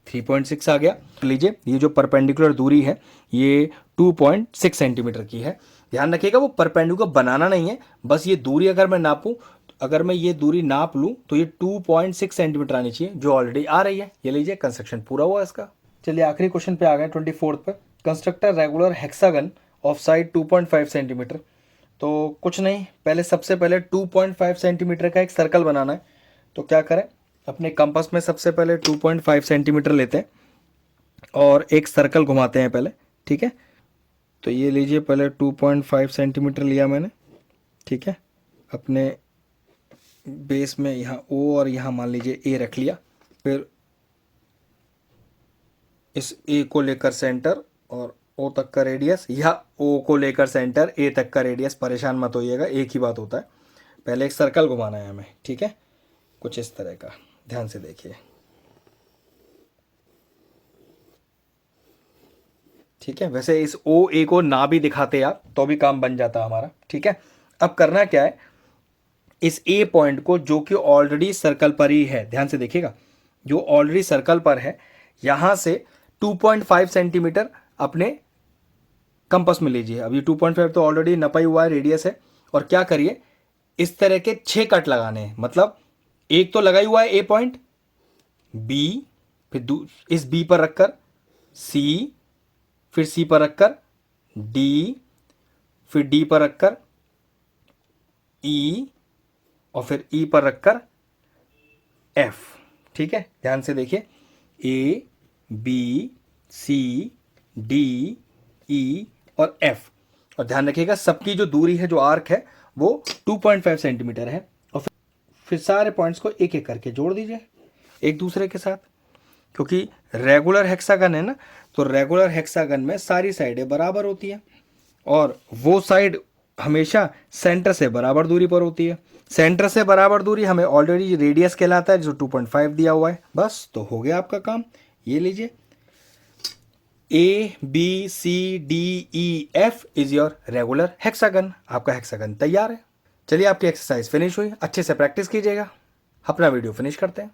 [SPEAKER 1] 3.6 आ गया। लीजिए ये जो परपेंडिकुलर दूरी है ये 2.6 सेंटीमीटर की है। ध्यान रखिएगा वो परपेंडिकुलर बनाना नहीं है, बस ये दूरी अगर मैं नापूं, अगर मैं ये दूरी नाप लूं तो ये 2.6 सेंटीमीटर आनी चाहिए, जो ऑलरेडी आ रही है। ये लीजिए कंस्ट्रक्शन पूरा हुआ इसका। चलिए आखिरी क्वेश्चन पे आ गए 24 पे। Constructor regular hexagon of side 2.5 centimetre. तो कुछ नहीं, पहले सबसे पहले 2.5 सेंटीमीटर का एक सर्कल बनाना है। तो क्या करें, अपने कंपास में सबसे पहले 2.5 सेंटीमीटर लेते हैं और एक सर्कल घुमाते हैं पहले, ठीक है। तो ये लीजिए पहले 2.5 सेंटीमीटर लिया मैंने, ठीक है। अपने बेस में यहाँ ओ और यहाँ मान लीजिए ए रख लिया। फिर इस ए को लेकर सेंटर और ओ तक का रेडियस, या ओ को लेकर सेंटर ए तक का रेडियस, परेशान मत होइएगा, एक ही बात होता है। पहले एक सर्कल घुमाना है हमें, ठीक है, कुछ इस तरह का। ध्यान से देखिए, ठीक है। वैसे इस ओ ए को ना भी दिखाते आप तो भी काम बन जाता हमारा, ठीक है। अब करना क्या है, इस ए पॉइंट को जो कि ऑलरेडी सर्कल पर ही है, ध्यान से देखिएगा, जो ऑलरेडी सर्कल पर है, यहां से 2.5 सेंटीमीटर अपने कंपास में लीजिए। अब ये 2.5 तो ऑलरेडी नपा ही हुआ है, रेडियस है। और क्या करिए, इस तरह के 6 कट लगाने हैं। मतलब एक तो लगा ही हुआ है ए पॉइंट, बी, फिर इस बी पर रखकर सी, फिर सी पर रखकर डी, फिर डी पर रखकर ई, और फिर ई पर रखकर एफ, ठीक है। ध्यान से देखिए, ए बी सी डी ई और एफ। और ध्यान रखिएगा सबकी जो दूरी है, जो आर्क है, वो 2.5 सेंटीमीटर है। और फिर सारे पॉइंट्स को एक एक करके जोड़ दीजिए एक दूसरे के साथ, क्योंकि रेगुलर हेक्सागन है ना, तो रेगुलर हेक्सागन में सारी साइडें बराबर होती हैं और वो साइड हमेशा सेंटर से बराबर दूरी पर होती है। सेंटर से बराबर दूरी हमें ऑलरेडी रेडियस कहलाता है, जो 2.5 दिया हुआ है। बस तो हो गया आपका काम। ये लीजिए, A B C D E F is your regular hexagon. आपका हेक्सागन तैयार है। चलिए आपकी एक्सरसाइज फिनिश हुई, अच्छे से प्रैक्टिस कीजिएगा। अपना वीडियो फिनिश करते हैं।